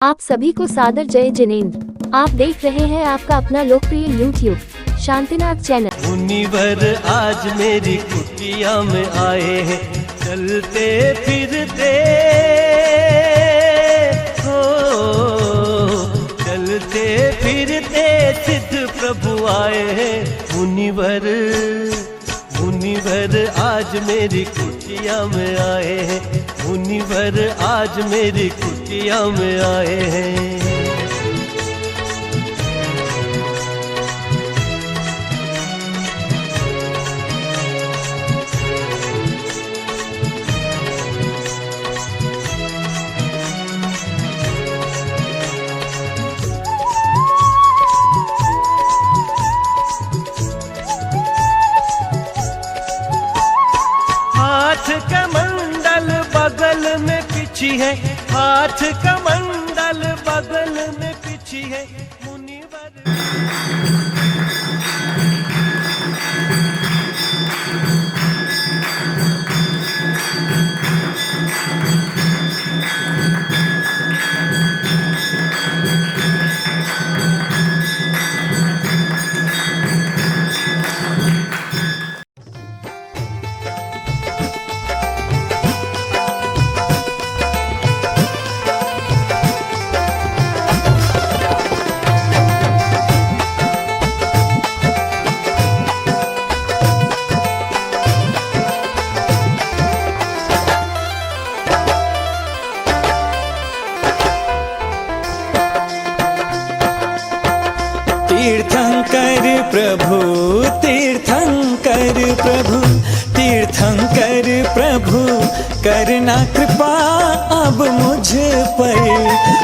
आप सभी को सादर जय जिनेंद्र। आप देख रहे हैं आपका अपना लोकप्रिय YouTube शांतिनाथ चैनल। मुनिवर आज मेरी कुटिया में आए हैं, चलते फिरते हो, चलते फिरते सिद्ध प्रभु आए हैं। मुनिवर आज मेरी कुटिया में आए हैं, मुनिवर आज मेरी कुटिया में आए हैं। हाथ कमंडल बगल में पिछी है, हाथ कमंडल बगल में पिछी है। मुनिवर तीर्थंकर प्रभु, तीर्थंकर प्रभु, तीर्थंकर प्रभु, करना कृपा अब मुझ पर।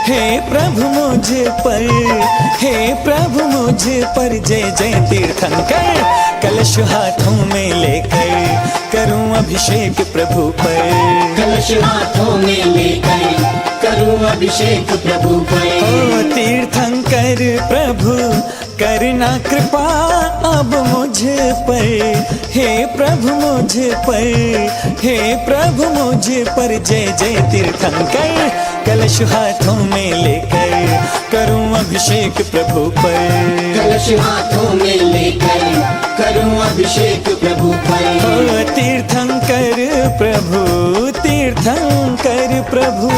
हे प्रभु मुझ पर, हे प्रभु मुझ पर। जय जय तीर्थंकर, कलश हाथों में लेकर करूं अभिषेक प्रभु पर। कलश हाथों में लेकर करूं अभिषेक प्रभु पर। ओ तीर्थंकर प्रभु, करना कृपा अब मुझ पर। हे प्रभु मुझ पर, हे प्रभु मुझ पर। जय जय तीर्थंकर, कलश हाथों में लेकर करूं अभिषेक प्रभु पर। कलश हाथों में लेकर करूं अभिषेक प्रभु पर। ओ तीर्थंकर प्रभु, तीर्थंकर प्रभु।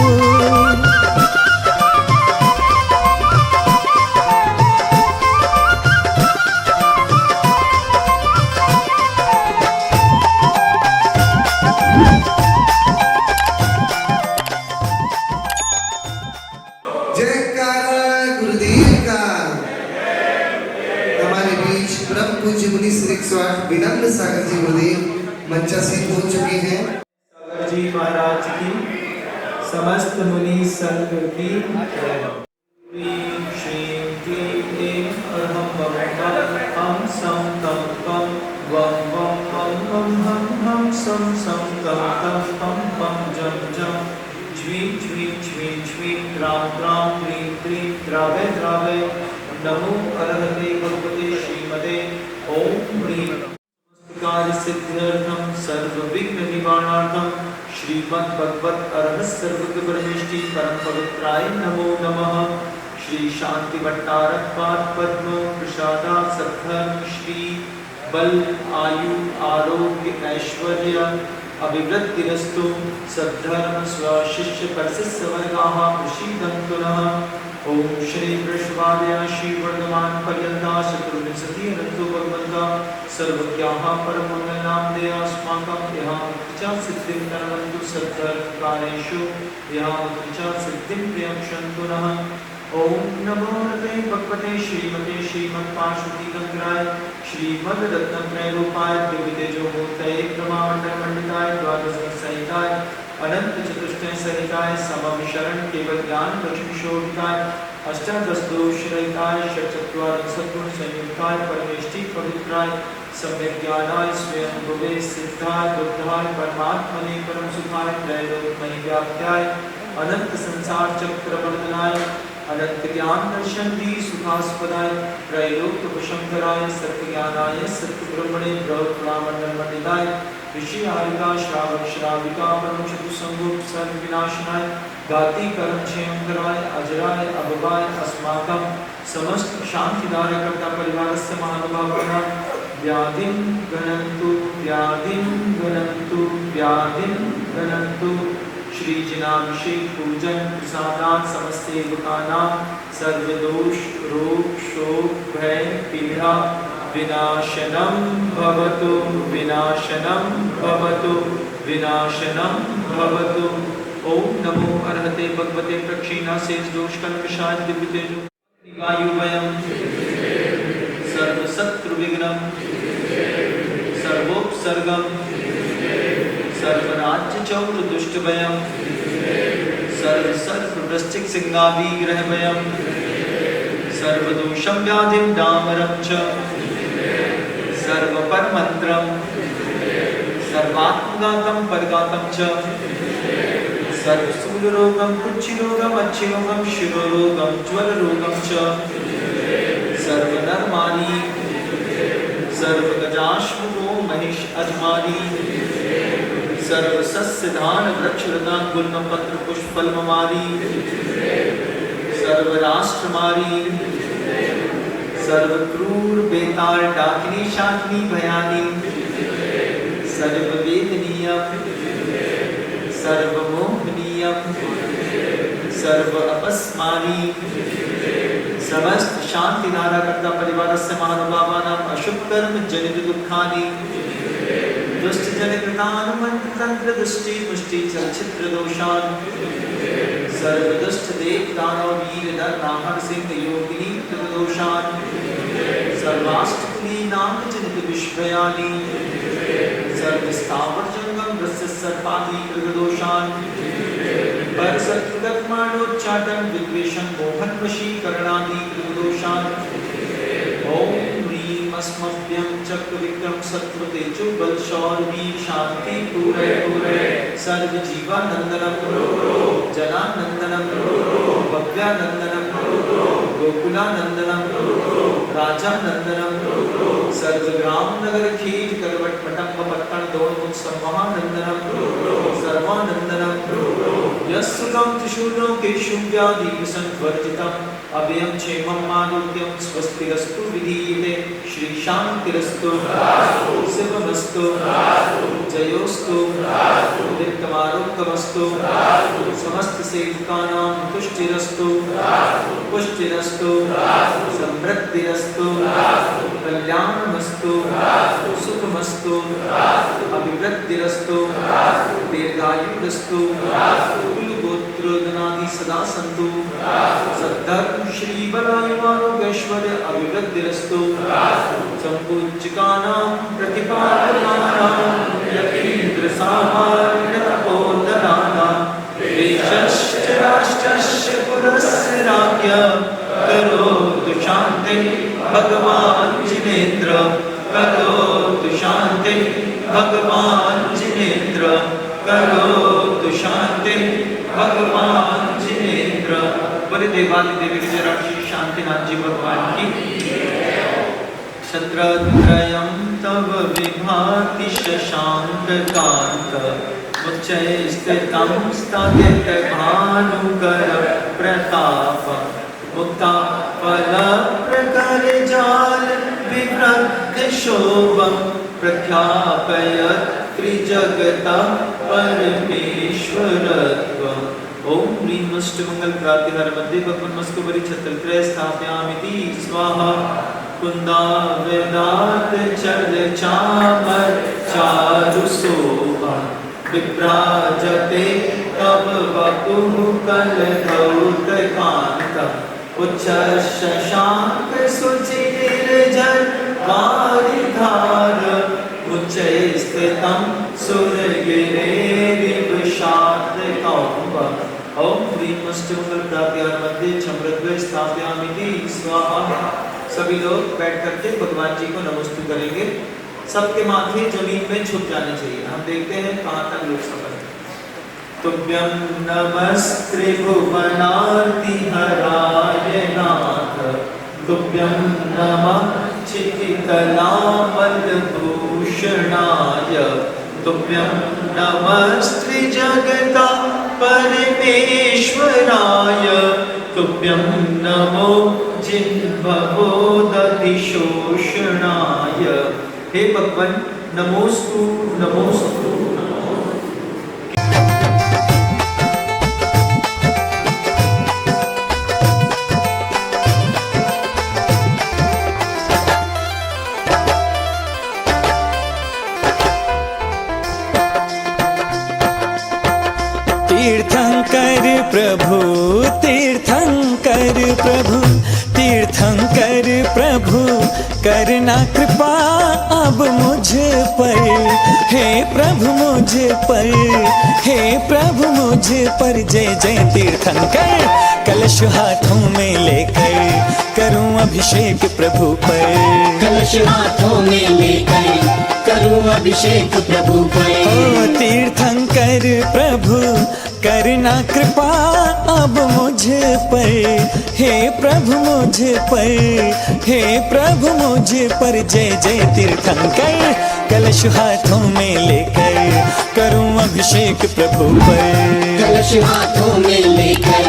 पूज्य मुनि श्री विनम्र सागर जी गुरुदेव मंचासीन हो चुके हैं। सागर जी महाराज की, समस्त मुनि संघ की श्री क्लीं अरहं बम हम सम तम तम वम वम हम हम सम सम तम तम पम पम जम जम ज्वी ज्वी ज्वी ज्वी त्राम त्राम क्लीं क्लीं द्रावे द्रावे। नमो अरहते भगवते श्रीमते ओम ह्रीं कार्य सिद्ध्यर्थम सर्व विघ्न निवारणार्थम श्रीमद् भगवत अरहत सर्वज्ञ परमेष्टि परम पवित्राय नमो नमः। श्री शांति भट्टारक पाद पद्म प्रसादा सद्धर्म श्री बल आयु आरोग्य ऐश्वर्य अभिवृद्धिरस्तु। सद्धर्म स्वशिष्य परशिष्य वर्गाः प्रसीदन्तु नः। ओम श्री वृषभादय श्री वर्धमान पर्यन्ता चतुर्विंशति अनंतो भगवन्ता सर्वज्ञाः परम मंगल नामधेय अस्माकं यः च सिद्धिं तनवन्तु सद्धर्मकारेषु यः च सिद्धिं प्रियक्षन्तु नः। ओम नमो नते भगवते श्रीमते श्रीमत्पार्श्वतीतंत्राय श्रीमद्रत्नत्रयरूपाय द्विविधेजोमूर्तये क्रमामण्डलमण्डिताय द्वादश सहिताय अनंत चतुष्टय सहिताय समम शरण केवल ज्ञान लक्ष्मी शोभिताय अष्टादश दोष रहिताय षट्चत्वारिंशद्गुण संयुक्ताय परमेष्टि पवित्राय सम्यक ज्ञानाय स्वयं भुवे सिद्धाय बुद्धाय परमात्मने परम सुखाय त्रैलोक्यमयि व्याप्त्याय अनंत संसार चक्र वर्धनाय अनंत ज्ञान दर्शन दी सुखास्पदाय त्रैलोक्य वशंकराय सत्य ज्ञानाय सत्य ब्रह्मणे ब्रह्मण्डल मंडिताय ऋषि हारिका श्रावक श्राविका परम चतुसंगुप सर्व विनाशनाय गाति कर्म क्षेम कराय अजराय अभवाय अस्माकं समस्त शांतिदाय कर्ता परिवारस्य महानुभावानां व्याधिं गणन्तु श्री जिनाभिषेक पूजन प्रसादात समस्त सेवकानां सर्वदोष रोग शोक भय पीड़ा विनाशनं भवतु ओम नमो अर्हते भगवते प्रक्षीणा शेष दोष कल्मषाय दिव्य तेजो वायुवयं सर्वशत्रु विघ्नं सर्वोपसर्गं सर्वराज्य चौर दुष्टभयं सर्ववृश्चिक सिंहाभिग्रहभयं सर्वदोषं व्याधिं डामरं च सर्वपरमन्त्रं सर्वात्मघातं परघातं च सर्वशूलरोगं कुक्षिरोगं अच्छिरोगं शिरोरोगं ज्वररोगं च सर्वनरमानी सर्वगजाश्वरो महिष अजमानी सर्वसस्यधान वृक्षलता गुल्मपत्र पुष्पफलममारी सर्वराष्ट्रमारी सर्वक्रूर बेताल डाकिनी शाकिनी भयानी सर्ववेदनीय सर्वमोहनीय सर्व अपस्मारी समस्त शांति धारा करता परिवारस्य महानुभावानां अशुभ कर्म जनित दुःखानि दुष्ट जनकृतानुमन्त्र तंत्र दृष्टि मुष्टि चलचित्र दोषान् सर्वदुष्ट देव दानव वीर नर नाहर सिंह योगिनी दोषान् सर्वाष्टकुली नाम जनित विश्वयानि सर्वस्थावर जंगम वृस्य सर्पादि दोषान् परसत्कृतमाणोच्चाटन विद्वेषण मोहन वशीकरणादि दोषान् ओम ह्रीं अस्मभ्यं चक्र विक्रम सत्व तेजो बल शौर्य शांति पूरे सर्व जीवानंदनम जनानंदनम भव्यानंदनम गोकुलानंदनम राजानंदनम सर्वग्राम नगर खीर करवट पटंब पट्टन दोन संवहानंदनम सर्वानंदनम यस्सुतं त्रिशूलो केशु व्याधि संवर्जितम् अभयं क्षेमं आरोग्यं स्वस्तिरस्तु विधीयते श्री शांतिरस्तु शिवमस्तु जयोस्तु दीप्तमारोग्यमस्तु समस्त सेवकानां तुष्टिरस्तु पुष्टिरस्तु समृद्धिरस्तु कल्याणमस्तु सुखमस्तु अभिवृद्धिरस्तु दीर्घायुरस्तु कुलगोत्रोदनादि सदा सन्तु सद्धर्म श्री बलायुवारोग्यैश्वर्य अभिवृद्धिरस्तु सम्पूज्यकानां प्रतिपादनानां यतीन्द्र सामान्य तपोधनानां देशस्य राष्ट्रस्य पुरस्य राज्ञ करोतु शान्तिं भगवान् जिनेन्द्र करोतु शान्तिं भगवान् जिनेन्द्र करोतु शान्तिं भगवान् जिनेन्द्र। बड़े देवादि देवी विजयराज श्री शांतिनाथ जी भगवान की क्षत्रत्रयं तव विभाति शशांक कांत उच्चैस्थितं स्थगित भानुकर प्रताप मुक्ता फल प्रकर जाल विवृद्ध शोभं प्रख्यापयत् त्रिजगता परमेश्वरत्वम्। ओम ह्रीं अष्टमंगल प्रातिहार मध्ये भगवन्मस्तुभरि छत्रत्रय स्थापयामिति स्वाहा। कुन्दावेदात चर्द चामर चारु शोभा विभ्राजते तव वपुः कलधौत कान्ता उच्चैः शशांक सुचिनिर्जन वारिधार उच्चैः स्थितं सुरगिरेरिव शातकौम्बः। ओम ह्रीं अष्टमंगल प्रातिहार मध्ये छमृद्वय स्थापयामिति स्वाहा। सभी लोग बैठ करके भगवान जी को नमस्ते करेंगे। सबके माथे जमीन में छुप जाने चाहिए। हम देखते हैं कहाँ तक लोग सफल हैं। तुभ्यं नमस्त्रिभुवनार्ति हराय नाथ तुभ्यं नमः चित्कलामलभूषणाय तुभ्यं नमस्ते जगता परमेश्वराय तुभ्यं नमो जिह्वोदधिशोषणाय। हे भगवान नमोस्तु नमोस्तु। तीर्थंकर प्रभु तीर्थंकर प्रभु तीर्थंकर प्रभु करना कृपा अब मुझ पर। हे प्रभु मुझ पर, हे प्रभु मुझ पर। जय जय तीर्थंकर। कलश हाथों में लेकर करूं अभिषेक प्रभु पर। कलश हाथों में लेकर करूं अभिषेक प्रभु पर। ओ तीर्थंकर प्रभु करना कृपा अब मुझ पर। हे प्रभु मुझ पर, हे प्रभु मुझ पर। जय जय तीर्थंकर। कलश हाथों में लेकर करूं अभिषेक प्रभु पर। कलश हाथों में लेकर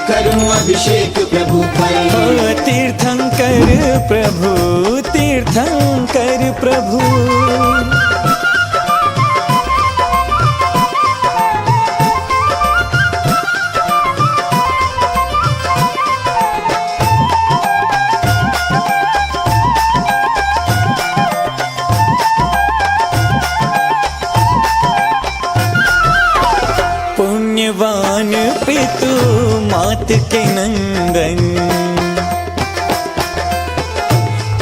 करूं अभिषेक प्रभु पर। ओ तीर्थंकर प्रभु तीर्थंकर प्रभु। पुण्यवान पितु मात के नंदन,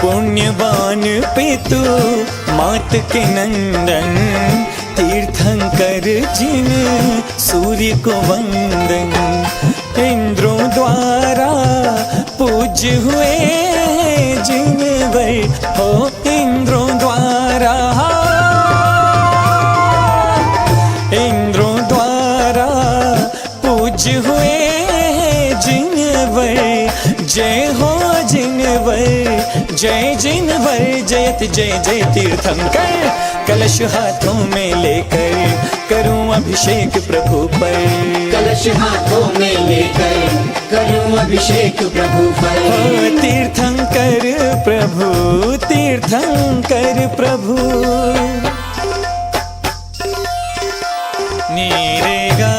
पुण्यवान पितु मात के नंदन। तीर्थंकर जिन सूर्य को वंदन। इंद्रों द्वारा पूज्य हुए जिन वर हो। इंद्रों द्वारा इंद्रों द्वारा पूज्य हुए जिनवर। जय हो जिनवर, जय जिनवर। जयत जय जय तीर्थंकर। कलश हाथों में लेकर करूं अभिषेक प्रभु पर। कलश हाथों में लेकर करूं अभिषेक प्रभु पर। ओ तीर्थंकर प्रभु तीर्थंकर प्रभु। नीरे गा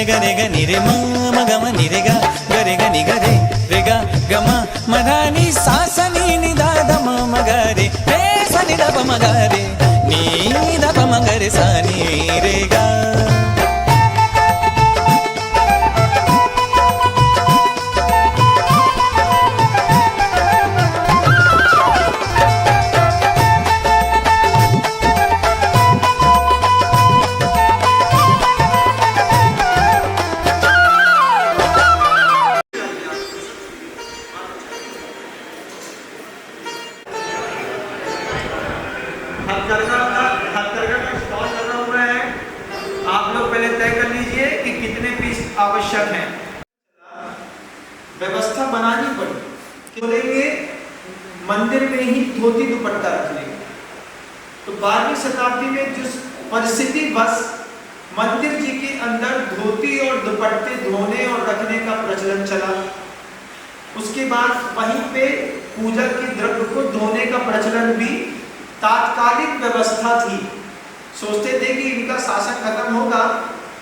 गरे ग निरे मा गम निरे गा गरे ग नि गरे रे गा गम मधानी सा सा नी नि दा द म म ग रे रे सा नि द प म ग रे नी द प म ग रे सा नी रे गा। हथकरघा का स्टॉल लगा हुआ है। आप लोग पहले तय कर लीजिए कि कितने पीस आवश्यक हैं। व्यवस्था बनानी पड़ी। बोलेंगे मंदिर में ही धोती दुपट्टा रख लेंगे। तो 12वीं शताब्दी में जिस परिस्थिति बस मंदिर जी के अंदर धोती और दुपट्टे धोने और रखने का प्रचलन चला। उसके बाद वहीं पे पूजा के द्रव्य को धोने का प्रचलन भी तात्कालिक व्यवस्था थी। सोचते थे कि इनका शासन खत्म होगा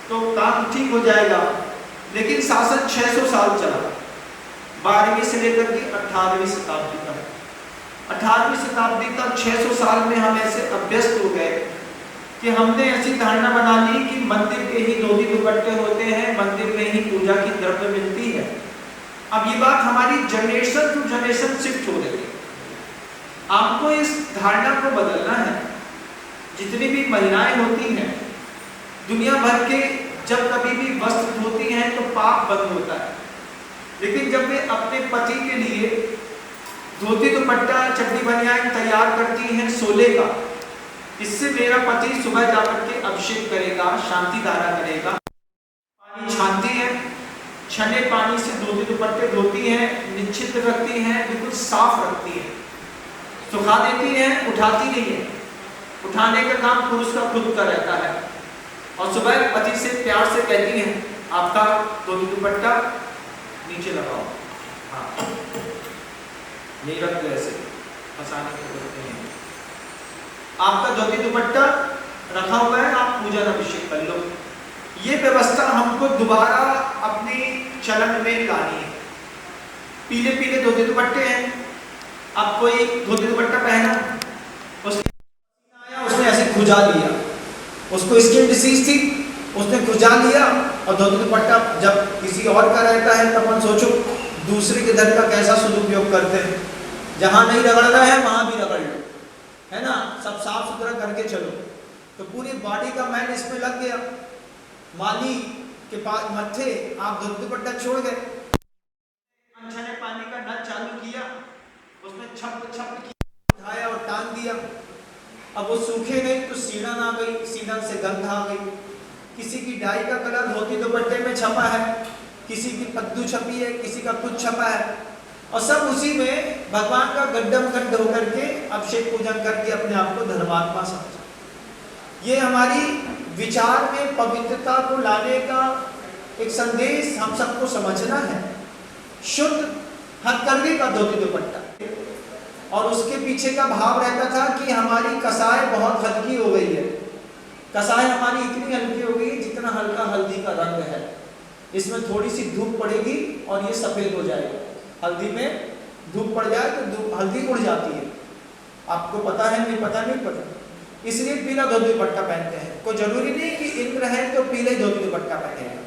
तो काम ठीक हो जाएगा, लेकिन शासन 600 साल चला, 12वीं से लेकर के 18वीं शताब्दी तक। 18वीं शताब्दी तक 600 साल में हम ऐसे अभ्यस्त हो गए कि हमने ऐसी धारणा बना ली कि मंदिर के ही धोती दुपट्टे होते हैं, मंदिर में ही पूजा की द्रव्य मिलती है। अब ये बात हमारी जनरेशन टू जनरेशन शिफ्ट हो रही है। आपको इस धारणा को बदलना है। जितनी भी महिलाएं होती हैं दुनिया भर के, जब कभी भी वस्त्र धोती हैं तो पाप बंद होता है, लेकिन जब वे अपने पति के लिए धोती दुपट्टा चड्डी बनियान तैयार करती हैं सोले का, इससे मेरा पति सुबह जाकर के अभिषेक करेगा, शांति धारा करेगा, पानी छानती है, छने पानी से धोती दुपट्टे धोती हैं, निश्चित रखती हैं, बिल्कुल साफ रखती है, सुखा देती है, उठाती नहीं है। उठाने का काम पुरुष का खुद का रहता है। और सुबह पति से प्यार से कहती हैं आपका धोती दुपट्टा नीचे लगाओ, हाँ नहीं रख दो, ऐसे फंसाने की जरूरत नहीं है। आपका धोती दुपट्टा रखा हुआ है, आप पूजन अभिषेक कर लो। ये व्यवस्था हमको दोबारा अपने चलन में लानी है। पीले पीले धोती दुपट्टे हैं, अब कोई धोती दुपट्टा पहना, उसने ऐसे खुजा लिया, उसको स्किन डिसीज थी, उसने खुजा लिया और धोती दुपट्टा जब किसी और का रहता है तब अपन सोचो दूसरे के धन का कैसा सदुपयोग करते हैं। जहां नहीं रगड़ना है वहां भी रगड़ लो, है ना, सब साफ सुथरा करके चलो। तो पूरी बॉडी का मैल इसमें लग गया। माली के पास मत्थे आप धोती दुपट्टा छोड़ गए, अंशा ने पानी का नल चालू किया, उसने छप छप किया, उठाया और टांग दिया। अब वो सूखे नहीं तो सीढ़न आ गई, सीढ़न से गंध आ गई। किसी की डाई का कलर धोती दुपट्टे में छपा है, किसी की पद्दू छपी है, किसी का कुछ छपा है, और सब उसी में भगवान का गड्ढम गड्ढ होकर के अभिषेक पूजन करके अपने आप को धर्मात्मा समझा। ये हमारी विचार में पवित्रता को लाने का एक संदेश हम सबको समझना है। शुद्ध हथकरघे का धोती दुपट्टा, और उसके पीछे का भाव रहता था कि हमारी कसाय बहुत हल्की हो गई है। कसाय हमारी इतनी हल्की हो गई जितना हल्का हल्दी का रंग है, इसमें थोड़ी सी धूप पड़ेगी और ये सफेद हो जाएगा। हल्दी में धूप पड़ जाए तो हल्दी उड़ जाती है, आपको पता है नहीं पता नहीं पता, इसलिए पीला धोती दुपट्टा पहनते हैं। कोई जरूरी नहीं कि इंद्र है तो पीले धोती दुपट्टा पहने,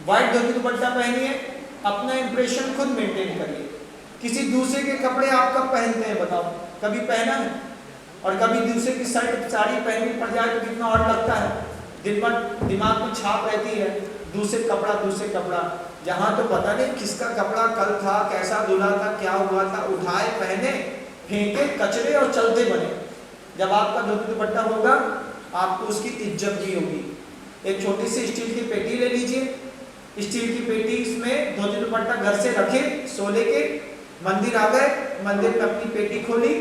व्हाइट धोती दुपट्टा पहनिए, अपना इंप्रेशन खुद मेंटेन करिए। किसी दूसरे के कपड़े आप कब पहनते हैं बताओ, कभी पहना है? और कभी दूसरे की शर्ट साड़ी पहननी पड़ जाए तो कितना और लगता है, दिन भर दिमाग में छाप रहती है दूसरे कपड़ा, जहाँ तो पता नहीं किसका कपड़ा कल था, कैसा धुला था, क्या हुआ था, उठाए पहने, फेंके कचरे और चलते बने। जब आपका धोती दुपट्टा होगा आपको उसकी इज्जत भी होगी। एक छोटी सी स्टील की पेटी ले लीजिए, स्टील की पेटी में धोती दुपट्टा घर से रखे, सोले के मंदिर आ गए, मंदिर में अपनी पेटी खोली,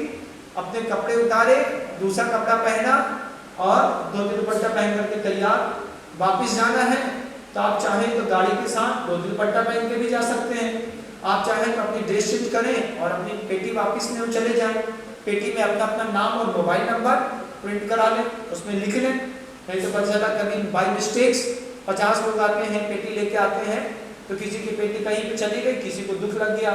अपने कपड़े उतारे, दूसरा कपड़ा पहना और धोती दुपट्टा पहन करके तैयार। वापिस जाना है तो आप चाहें तो गाड़ी के साथ धोती दुपट्टा पहन के भी जा सकते हैं, आप चाहें तो अपनी ड्रेस चेंज करें और अपनी पेटी वापस में चले जाएं। पेटी में अपना अपना नाम और मोबाइल नंबर प्रिंट करा लें, उसमें लिख लें, नहीं तो पता चला कभी बाई मिस्टेक्स 50 लोग आते हैं पेटी लेके आते हैं तो किसी की पेटी कहीं पे चली गई, किसी को दुख लग गया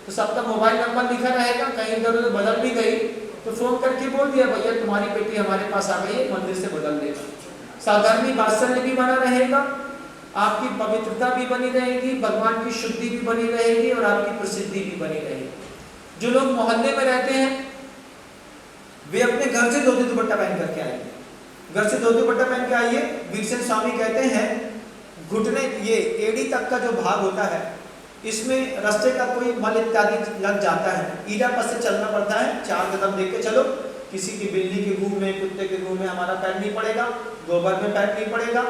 तो सबका मोबाइल नंबर लिखा रहेगा, कहीं इधर उधर बदल भी गई तो फोन करके बोल दिया भैया तुम्हारी पेटी हमारे पास आ गई है, मंदिर से बदल देगा। साधारण वात्सल्य भी बना रहेगा, आपकी पवित्रता भी बनी रहेगी, भगवान की शुद्धि भी बनी रहेगी और आपकी प्रसिद्धि भी बनी रहेगी। जो लोग मोहल्ले में रहते हैं वे अपने घर से धोती दुपट्टा पहन करके आएंगे, घर से धोती दुपट्टा पहन के आइए। वीरसेन स्वामी कहते हैं घुटने ये एड़ी तक का जो भाग होता है इसमें रास्ते का कोई मल इत्यादि लग जाता है, ईड़ा पर से चलना पड़ता है, 4 कदम देख के चलो, किसी की बिल्ली के घूम में कुत्ते के घूम में हमारा पैर नहीं पड़ेगा, गोबर में पैर नहीं पड़ेगा,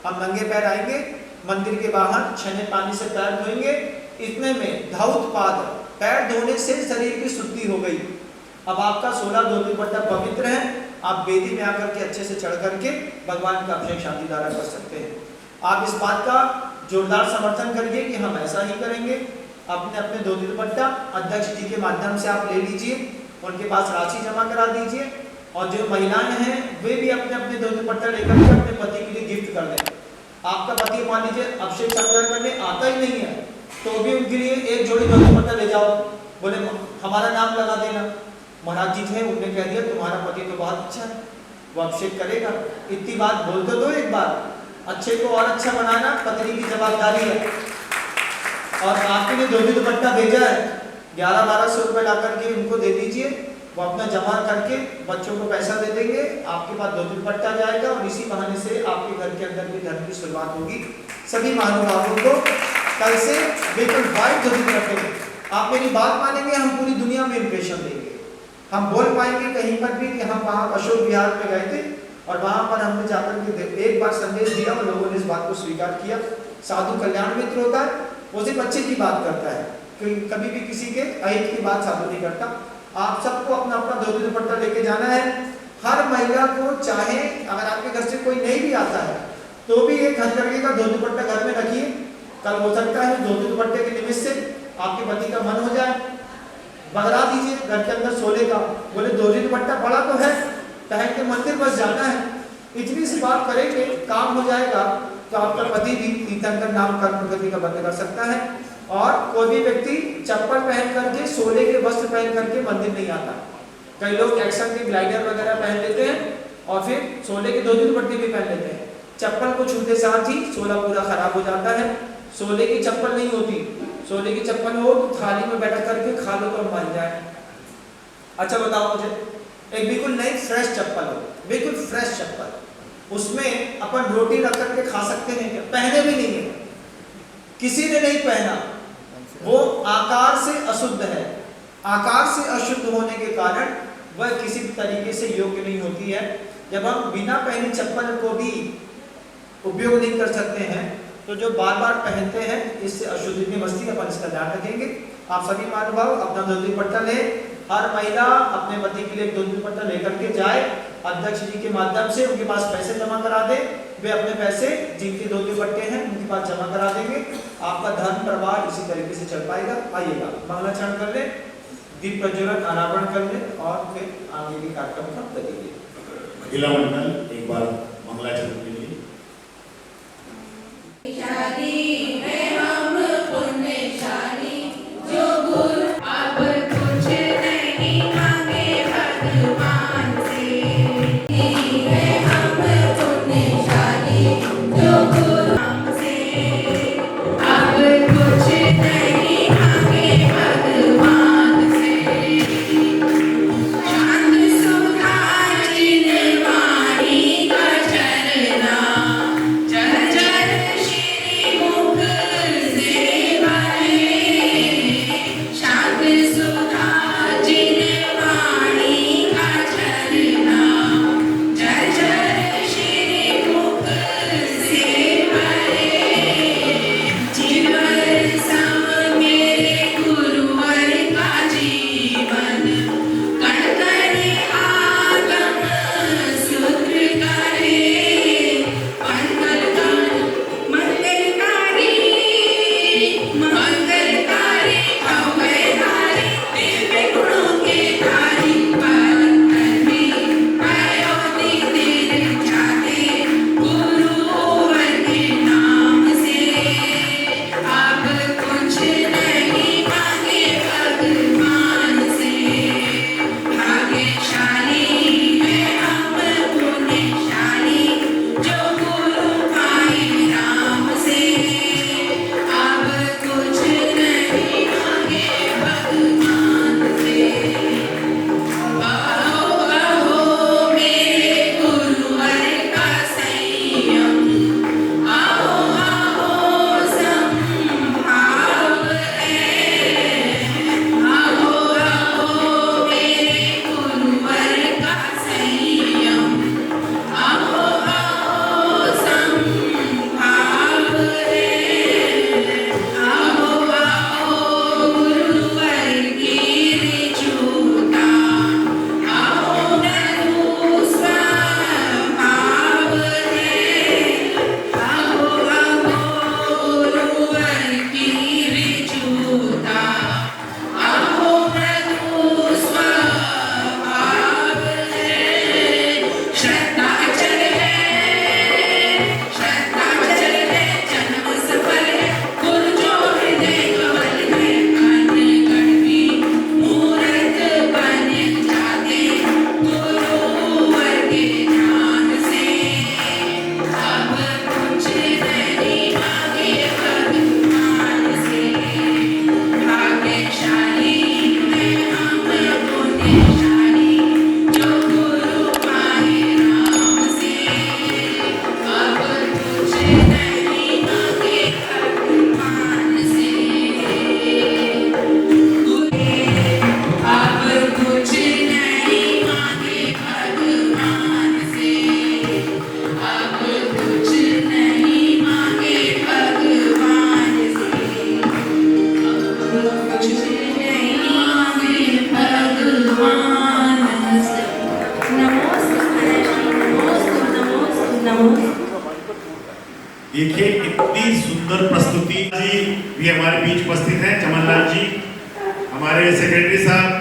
हम नंगे पैर आएंगे मंदिर के बाहर, छने पानी से पैर धोएंगे, इतने में धौत पाद, पैर धोने से शरीर की शुद्धि हो गई। अब आपका 16 धोती दुपट्टा पवित्र है, आप वेदी में आकर के अच्छे से चढ़ करके भगवान का अभिषेक शांति द्वारा कर सकते हैं। आप इस बात का जोरदार समर्थन करिए कि हम ऐसा ही करेंगे। अपने अपने धोती दुपट्टा अध्यक्ष जी के माध्यम से आप ले लीजिए, उनके पास राशि जमा करा दीजिए, और जो महिलाएं हैं वे भी अपने अपने धोती दुपट्टा लेकर के अपने पति के लिए गिफ्ट कर दें। आपका पति मान लीजिए अभिषेक संग्रह करने आता ही नहीं है तो भी उनके लिए एक जोड़ी धोती दुपट्टा ले जाओ, बोले हमारा नाम लगा देना। महाराज जी थे, उन्होंने कह दिया तुम्हारा पति तो बहुत अच्छा है, वो अभिषेक करेगा। इतनी बात बोल तो दो एक बार, अच्छे को और अच्छा बनाना पत्नी की जवाबदारी है। और आपके लिए धोती दुपट्टा भेजा है, 1100-1200 रुपए ला करके उनको दे दीजिए, वो अपना जमा करके बच्चों को पैसा दे देंगे, आपके पास धोती दुपट्टा जाएगा और इसी बहाने से आपके घर के अंदर भी धर्म की शुरुआत होगी। सभी महानुभावों को कल से बिल्कुल व्हाइट धोती दुपट्टे, आप मेरी बात मानेंगे हम पूरी दुनिया में इंप्रेशन देंगे। हम बोल पाएंगे कहीं पर भी कि हम वहाँ अशोक विहार में गए थे और वहाँ पर हमने जाकर के एक बार संदेश दिया और लोगों ने इस बात को स्वीकार किया। साधु कल्याण मित्र होता है, वो सिर्फ अच्छे की बात करता है, कभी भी किसी के अहित की बात साधु नहीं करता। आप सबको अपना अपना धोती दुपट्टा लेके जाना है, हर महिला को चाहे अगर आपके घर से कोई नहीं भी आता है तो भी एक हथकरघे का धोती दुपट्टा घर में रखिए। कल हो सकता है धोती दुपट्टे के निमित्त से आपके पति का मन हो जाए, बगरा दीजिए घर के अंदर सोने का। बोले धोती दुपट्टा बड़ा तो है, पहन के मंदिर बस जाना है, इतनी सी बात करेंगे काम हो जाएगा। तो आपका पति भी तीर्थंकर नाम कर्म प्रगति का बंद कर सकता है। और कोई भी व्यक्ति चप्पल पहन करके सोने के वस्त्र पहन करके मंदिर नहीं आता। कई लोग एक्शन के ग्लाइडर वगैरह पहन लेते हैं और फिर सोने के धोती दुपट्टे भी पहन लेते हैं। चप्पल को छूते साथ ही सोना पूरा खराब हो जाता है। सोने की चप्पल नहीं होती, सोने की चप्पल हो तो थाली में बैठ करके खा लो तो मर जाए। अच्छा बताओ मुझे, एक बिल्कुल नई फ्रेश चप्पल हो, बिल्कुल फ्रेश चप्पल, उसमें अपन रोटी रख करके खा सकते हैं क्या? पहने भी नहीं है, किसी ने नहीं पहना, वो आकार से अशुद्ध है। आकार से अशुद्ध होने के कारण वह किसी तरीके से योग्य नहीं होती है। जब हम बिना पहने चप्पल को भी उपयोग नहीं कर सकते हैं तो जो बार बार पहनते हैं इससे अशुद्धि में बस्ती अपन इसका ध्यान रखेंगे। आप सभी महानुभाव अपना धोती दुपट्टा ले, हर महिला अपने पति के लिए धोती दुपट्टा लेकर के जाए, अध्यक्ष जी के माध्यम से उनके पास पैसे जमा करा दे, वे अपने पैसे जिनके धोती दुपट्टे हैं उनके पास जमा करा देंगे। आपका धर्म प्रवाह इसी तरीके से चल पाएगा। आइएगा मंगलाचरण कर ले, दीप प्रज्वलन अनावरण कर ले और फिर आगे के कार्यक्रम का गति दे। महिला मंडल एक बार मंगलाचरण के लिए। शादी में हम पुण्यशाली जो गुरु अब कुछ नहीं मांगे भगवान से। हम पुण्यशाली जो गुरु हमसे अब कुछ नहीं मांगे भगवान से। शांत सुधा जिन वाणी का चरना भी हमारे बीच उपस्थित हैं, चमनलाल जी, हमारे सेक्रेटरी साहब।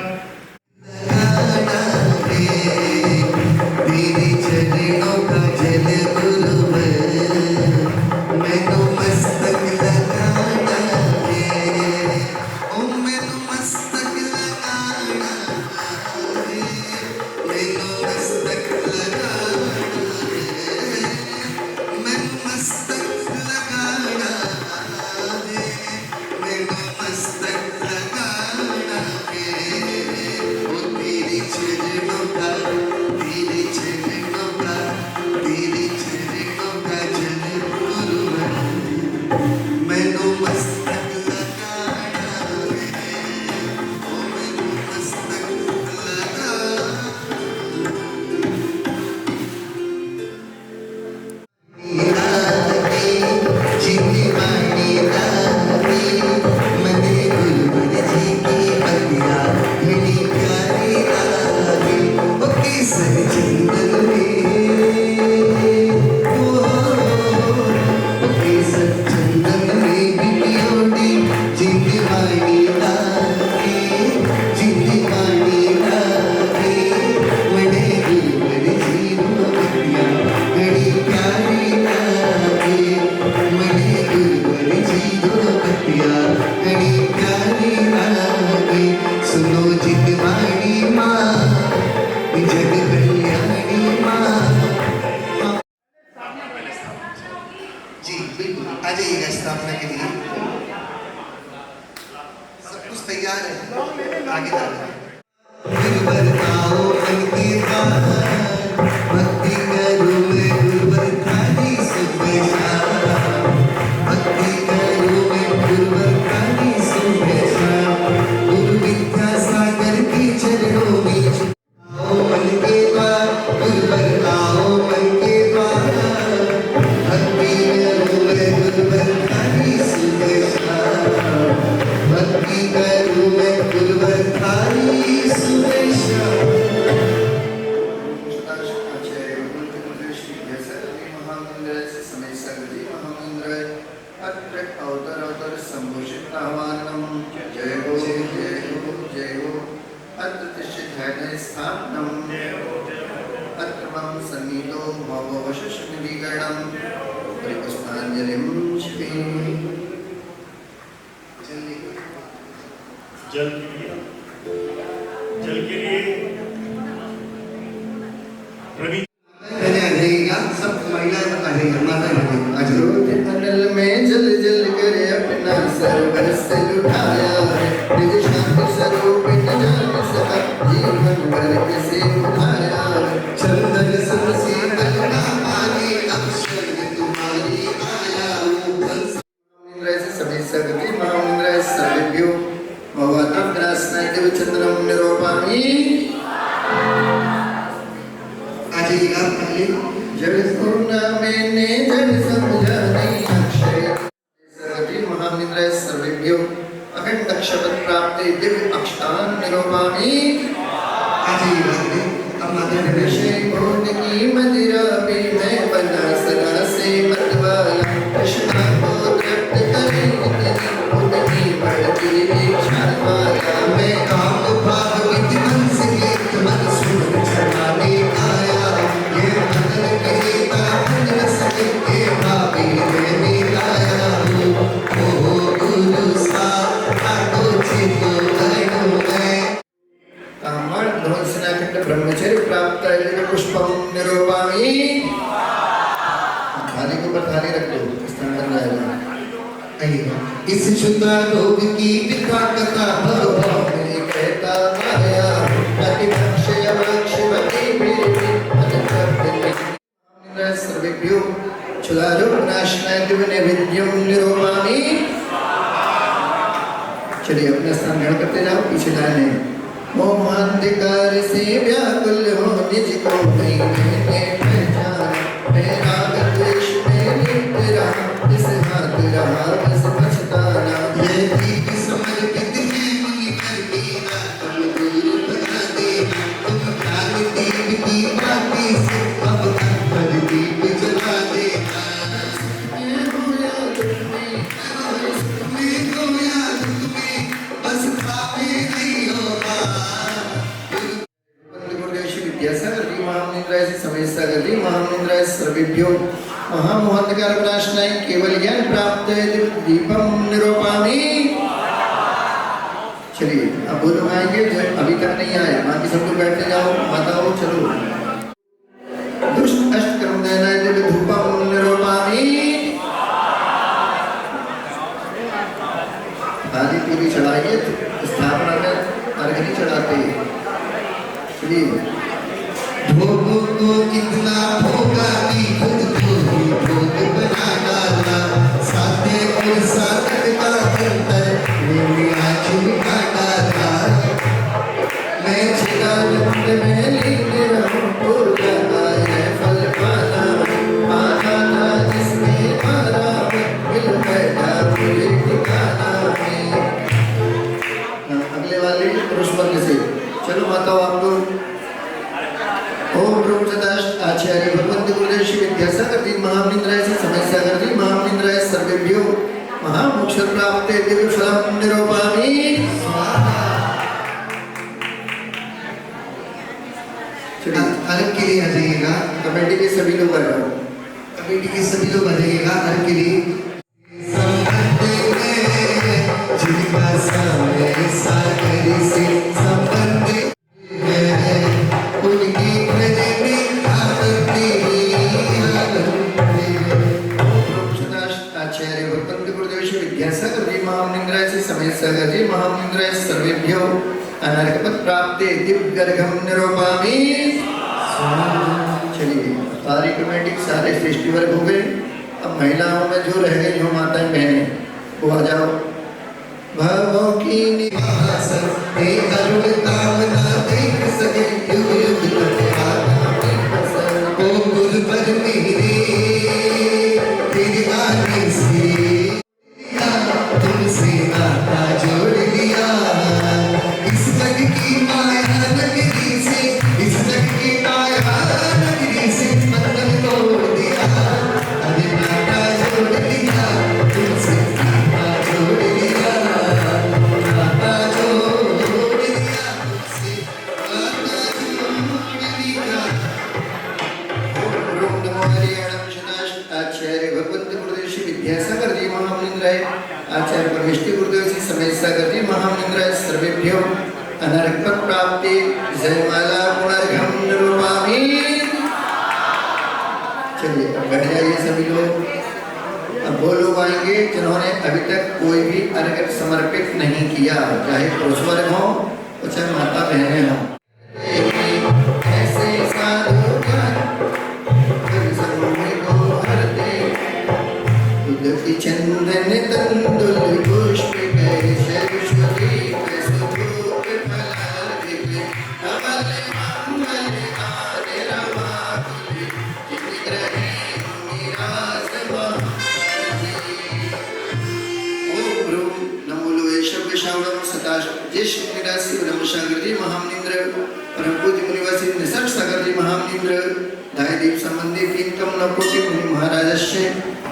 जी बिल्कुल, आ जाइएगा स्थापना के लिए। सब कुछ तैयार है, आगे बढ़ना। भक्ति करूं मैं गुरुवर थारी सुबह, भक्ति करूं मैं गुरुवर थारी सुबह, गुरु विद्यासागर की चरणों में आओ मन के द्वार, गुरुवर आओ मन के द्वार, भक्ति करूं मैं गुरुवर थारी सुबह, भक्ति करूं मैं गुरुवर थारी सुबह। जल के लिए रवि सब महिलाएं बता रही है, माता अनल में जल जल कर अपना सरवर से उठाया, निज शांति स्वरूप जान सका, जीवन भर से उठाया, चंदन सब शीतल आगे अक्षर तुम्हारी आया हूँ। सभी सगति महामंत्र सर्वेभ्यो भगवताग्रासनादेव चंद्रम निरूपामि। आजिएगा पहले जल पूर्ण मैंने जल समझा नहीं अक्षय सर्वति महामिंद्र सर्वेभ्यो अखंड शपथ प्राप्त दिव्य अक्षतान निरूपामि। आजिएगा अब माता ने विषय भोग की मदिरा पे मैं बना सदा से मतवाला, कृष्णा को तृप्त करे उनकी बढ़ती इच्छा वाला, मैं काम भाव विधि मन से गीत मन सुन चढ़ाने आया, ये मदन कहेगा मन न सके के भाभी मैंने गाया हूँ, ओ गुरु सा आगो चितो गयो मैं। कामण ध्वंसनाखंड ब्रह्मचर्य प्राप्त है पुष्पम निरूपामि। थाली के ऊपर थाली रख दो, स्थान बन जाएगा। इस क्षुद्र रोग की विधा कथा भगवान ने कहता माया, प्रतिपक्षय वक्षवती सर्वेभ्यो क्षुधारो नाशनाय दिव्य विद्यम निरूपामि। चलिए अपना स्थान ग्रहण करते जाओ, पीछे जाने मोहांधकार से व्याकुल हो निज को नहीं पहचान, मेरा द्वेष में लिप्त रहा, इस हाथ रहा बस पछताना, ये दीप समझ कितने मुनि कर दीना, तुम दूर बना देना, तुम ज्ञान दीप की बाती से अब पर दीप जला देना। विनाशनाय केवल ज्ञान प्राप्त है दीपम निरूपामि। चलिए अब बोलो आएंगे जो अभी तक नहीं आए, बाकी सब लोग बैठे जाओ, माताओं चलो। दुष्ट अष्ट कर्म नयनाय धूपम निरूपामि। आदि पूरी चढ़ाइए, स्थापना में अर्घ नहीं चढ़ाते। चलिए भोगों को इतना भोगा कि खुद को ही भोग बना डाला। साथे और साधक का अंतर मेरी आँख मिटा डाला। मैं चिदानंद में लीन रहूं पूरा है फल पाना। पाना था जिसमें मारा मिल बैठा मुझे ठिकाना में। अगले वाले पुरुष वर्ग से चलो माताओं आप लोग। ओम ब्रह्मदास आचार्य भगवंत गुरुदेव श्री विद्यासागर जी महामनिंद्राय से समय सागर जी महामनिंद्राय सर्वेभ्यो महामोक्ष प्राप्त दिव्य फलम निरूपामि। चलिए अर्घ के लिए आ जाइएगा। कमेटी के सभी लोग आ जाओ। कमेटी के सभी लोग आ जाइएगा अर्घ के लिए। जिनका समय सागर से संबंध है उनकी प्रजनी आनंदी आचार्य भगवंत गुरुदेव श्री विद्यासागर जी महामनिंद्राय से समय सागर जी महामनिंद्राय सर्वेभ्यो अनर्कपद प्राप्ते दिव्यर्घम निरूपामि। चलिए सारी कमेटी सारे श्रेष्ठी वर्ग हो गए। अब महिलाओं में जो रह गई जो माताएं बहनें वो आ जाओ। भवों की निवासन हे अरुण कामना देख सके युग युग तक आत्मा में बसन। ओ गुरु पर मेरे तेरी वाणी से तुमसे नाता जोड़ दिया। इस जग की माया नगरी से, इस जग की माया नगरी से बंधन तोड़ दिया। अरे नाता जोड़ दिया तुमसे, नाता जोड़ दिया, नाता जोड़ दिया तुमसे, नाता जोड़ दिया। ओम नमो हरियाणा आचार्य भगवंत गुरुदेव श्री विद्यासागर जी महामनिंद्राय आचार्य परमेष्टि गुरुदेव श्री समय सागर जी महामनिंद्राय सर्वेभ्यो अनर्कपद प्राप्ति जयमाला पुनर्घम निरूपामि। चलिए अब बैठ जाइए सभी लोग। अब वो लोग आएंगे जिन्होंने अभी तक कोई भी अर्घ समर्पित नहीं किया, चाहे पुरुष वर्ग हो और चाहे माता बहनें हो। ऐसे साधु ज्ञान चंदन तंदुल पुष्प गए सरस्वती सुधूप फलादिक कमल मंगल आदि रमाकुल चित्रही निरास ओम ब्रूम नमो वैश्व श्रावणम सताश जिश निरासी ब्रह्मसागर जी महामनिंद्र परम पूज्य मुनिवासी निसर्ग सागर जी महामनिंद्र दाय दीप संबंधी तीन कम नकोटि मुनि महाराजस्य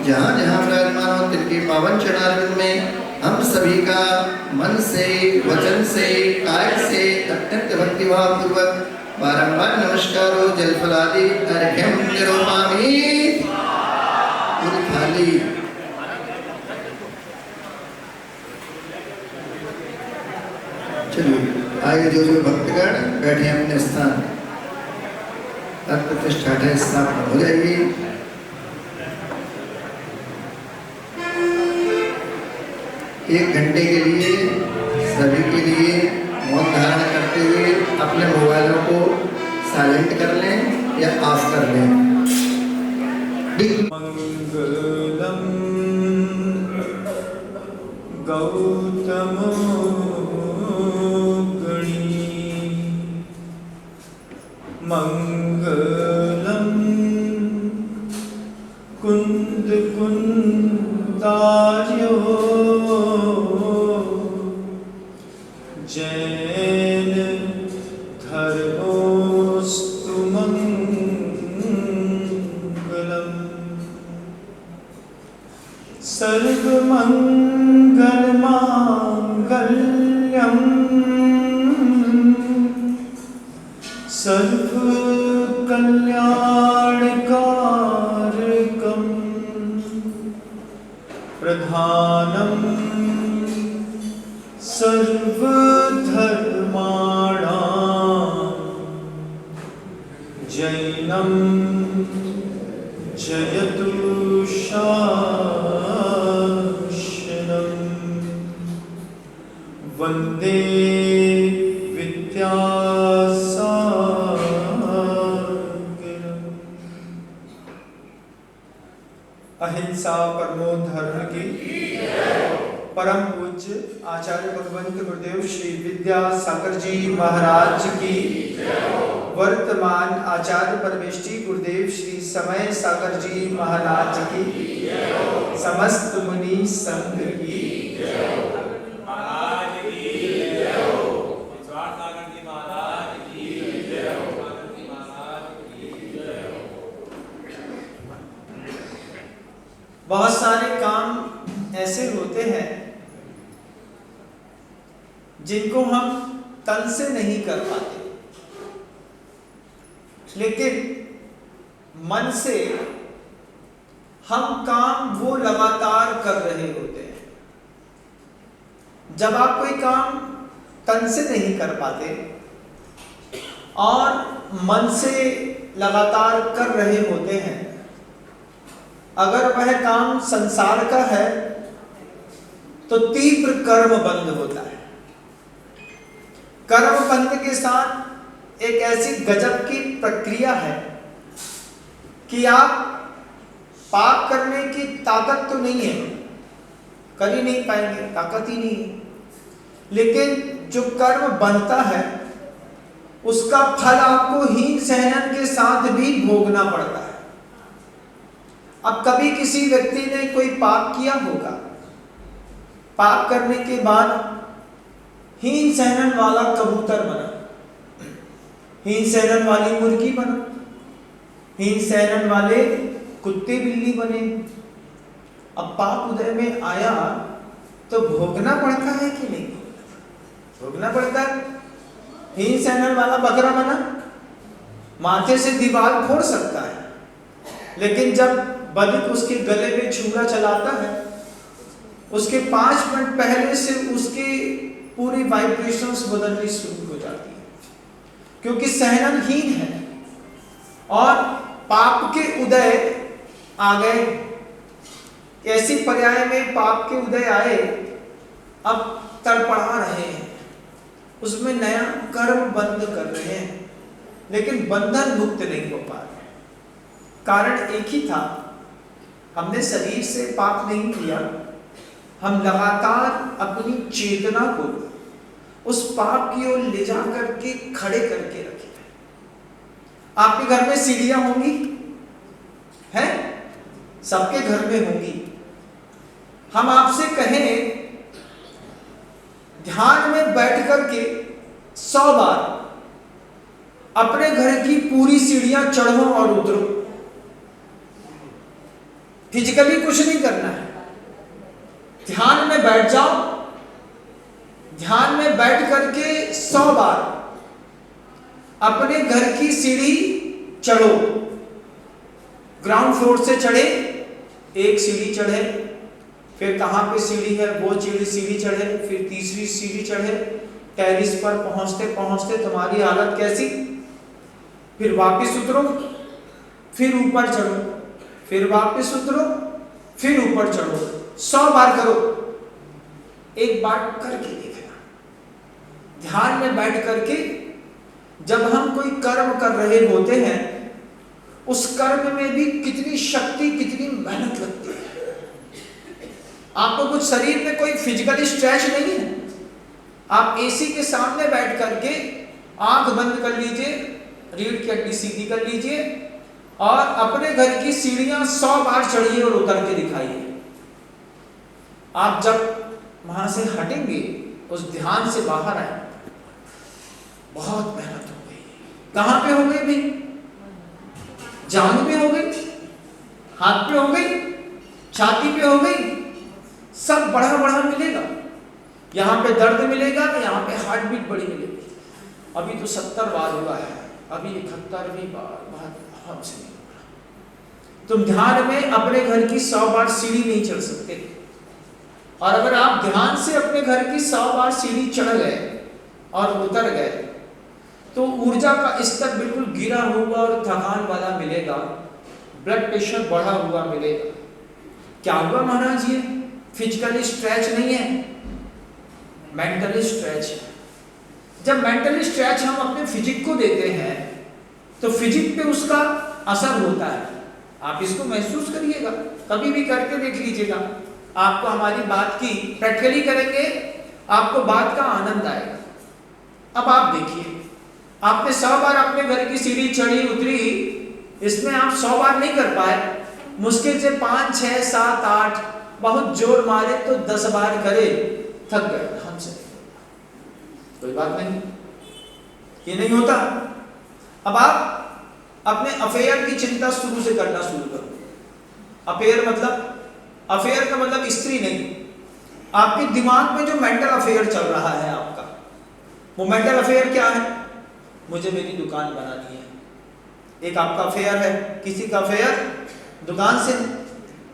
जहाँ जहाँ विराजमान हो तिनके पावन चरणारविंद में हम सभी का मन से वचन से काय से अत्यंत भक्तिभाव पूर्वक बारंबार नमस्कार हो जल फलादि अर्घ्यम निरूपामि। पूरी थाली चलिए आइए जो भक्तगण बैठे अपने स्थान तक प्रतिष्ठा है स्थापना हो जाएगी। एक घंटे के लिए सभी के लिए मौन धारण करते हुए अपने मोबाइलों को साइलेंट कर लें या ऑफ कर लें। मंगलम गौतम गणी मंगलम कुंद कुंदार्यो जैन धर्मोस्तु मंगलम सर्वमंगल मांगल्यम सर्व कल्याणकारकम सर्वधर्माणां जैनं जयतु शासनम् वन्दे विद्यासागरम्। अहिंसा परमो धर्म की परम पूज्य आचार्य भगवंत गुरुदेव श्री विद्यासागर जी महाराज की वर्तमान आचार्य परमेष्ठी गुरुदेव श्री समय सागर जी महाराज की समस्त मुनि संघ की बहुत सारे काम ऐसे होते हैं जिनको हम तन से नहीं कर पाते, लेकिन मन से हम काम वो लगातार कर रहे होते हैं। जब आप कोई काम तन से नहीं कर पाते और मन से लगातार कर रहे होते हैं, अगर वह काम संसार का है तो तीव्र कर्म बंध होता है। कर्म बंध के साथ एक ऐसी गजब की प्रक्रिया है कि आप पाप करने की ताकत तो नहीं है, कर ही नहीं पाएंगे, ताकत ही नहीं है, लेकिन जो कर्म बनता है उसका फल आपको हीन सहनन के साथ भी भोगना पड़ता है। अब कभी किसी व्यक्ति ने कोई पाप किया होगा, पाप करने के बाद हीन सहनन वाला कबूतर बना, हीन सहनन वाली मुर्गी बना, हीन सहनन वाले कुत्ते बिल्ली बने। अब पाप उदय में आया तो भोगना पड़ता है कि नहीं? भोगना पड़ता है। हीन सहनन वाला बकरा बना, माथे से दीवार फोड़ सकता है, लेकिन जब बलिक उसके गले में छुरा चलाता है, उसके 5 मिनट पहले से उसकी पूरी वाइब्रेशंस बदलनी शुरू हो जाती है, क्योंकि सहननहीन है और पाप के उदय आ गए। ऐसी पर्याय में पाप के उदय आए, अब तड़पड़ा रहे हैं, उसमें नया कर्म बंद कर रहे हैं, लेकिन बंधन मुक्त नहीं हो पा रहे। कारण एक ही था, हमने शरीर से पाप नहीं किया, हम लगातार अपनी चेतना को उस पाप की ओर ले जा करके खड़े करके रखे। आपके घर में सीढ़ियां होंगी, हैं? सबके घर में होंगी। हम आपसे कहें ध्यान में बैठ करके 100 बार अपने घर की पूरी सीढ़ियां चढ़ो और उतरो। फिजिकली कुछ नहीं करना है, ध्यान में बैठ जाओ, ध्यान में बैठ करके 100 बार अपने घर की सीढ़ी चढ़ो। ग्राउंड फ्लोर से चढ़े, एक सीढ़ी चढ़े, फिर कहां पे सीढ़ी है वो सीढ़ी चढ़े, फिर तीसरी सीढ़ी चढ़े, टेरिस पर पहुंचते पहुंचते तुम्हारी हालत कैसी? फिर वापस उतरो, फिर ऊपर चढ़ो, फिर वापस उतरो, फिर ऊपर चढ़ो। 100 बार करो। एक बार करके देखना, ध्यान में बैठ करके। जब हम कोई कर्म कर रहे होते हैं, उस कर्म में भी कितनी शक्ति, कितनी मेहनत लगती है। आपको कुछ शरीर में कोई फिजिकली स्ट्रेच नहीं है। आप एसी के सामने बैठ करके आंख बंद कर लीजिए, रीढ़ की हड्डी सीधी कर लीजिए और अपने घर की सीढ़ियां 100 बार चढ़िए और उतर के दिखाइए। आप जब वहां से हटेंगे, उस ध्यान से बाहर आए, बहुत मेहनत हो गई। कहां पे हो गई भाई? जांघ पे हो गई, हाथ पे हो गई, छाती पे हो गई, सब बड़ा बड़ा मिलेगा। यहाँ पे दर्द मिलेगा, यहाँ पे हार्ट बीट बड़ी मिलेगी। अभी तो 70 बार हुआ है, अभी 71वीं बार हमसे नहीं हो रहा। तुम ध्यान में अपने घर की 100 बार सीढ़ी नहीं चढ़ सकते। और अगर आप ध्यान से अपने घर की 100 बार सीढ़ी चढ़ गए और उतर गए तो ऊर्जा का स्तर बिल्कुल गिरा हुआ और थकान वाला मिलेगा, ब्लड प्रेशर बढ़ा हुआ मिलेगा। क्या हुआ महाराज? ये फिजिकली स्ट्रेच नहीं है, मेंटली स्ट्रेच है। जब मेंटली स्ट्रेच हम अपने फिजिक को देते हैं तो फिजिक पे उसका असर होता है। आप इसको महसूस करिएगा, कभी भी करके देख लीजिएगा, आपको हमारी बात की प्रैक्टिकली करेंगे, आपको बात का आनंद आएगा। अब आप देखिए, आपने 100 बार अपने घर की सीढ़ी चढ़ी उतरी, इसमें आप 100 बार नहीं कर पाए, मुश्किल से 5, 6, 7, 8 बहुत जोर मारे तो 10 बार करे, थक गए हमसे, कोई बात नहीं, ये नहीं होता। अब आप अपने अफेयर की चिंता शुरू से करना शुरू करो। अफेयर का मतलब स्त्री नहीं, आपके दिमाग में जो मेंटल अफेयर चल रहा है आपका, वो मेंटल अफेयर क्या है? मुझे मेरी दुकान बनानी है। एक आपका अफेयर है, किसी का अफेयर दुकान से,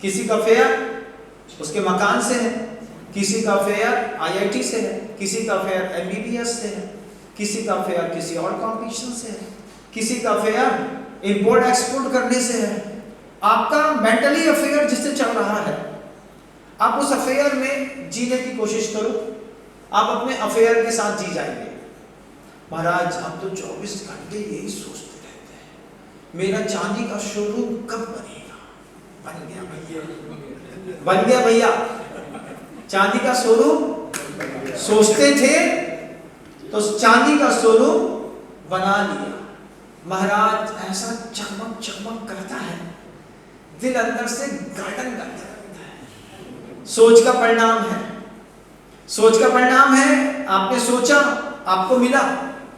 किसी का अफेयर उसके मकान से है, किसी का अफेयर IIT से है, किसी का अफेयर MBBS से है, किसी का अफेयर किसी और कॉम्पिटिशन से है, किसी का अफेयर इंपोर्ट एक्सपोर्ट करने से है। आपका मेंटली अफेयर जिससे चल रहा है, आप उस अफेयर में जीने की कोशिश करो, आप अपने अफेयर के साथ जी जाएंगे। महाराज हम तो 24 घंटे यही सोचते रहते हैं, मेरा चांदी का शोरूम कब बनेगा? बन गया भैया, चांदी का शोरूम सोचते थे तो चांदी का शोरूम बना लिया। महाराज ऐसा चकमक चकमक करता है, दिल अंदर से गार्डन करता रहता है। सोच का परिणाम है, सोच का परिणाम है। आपने सोचा, आपको मिला।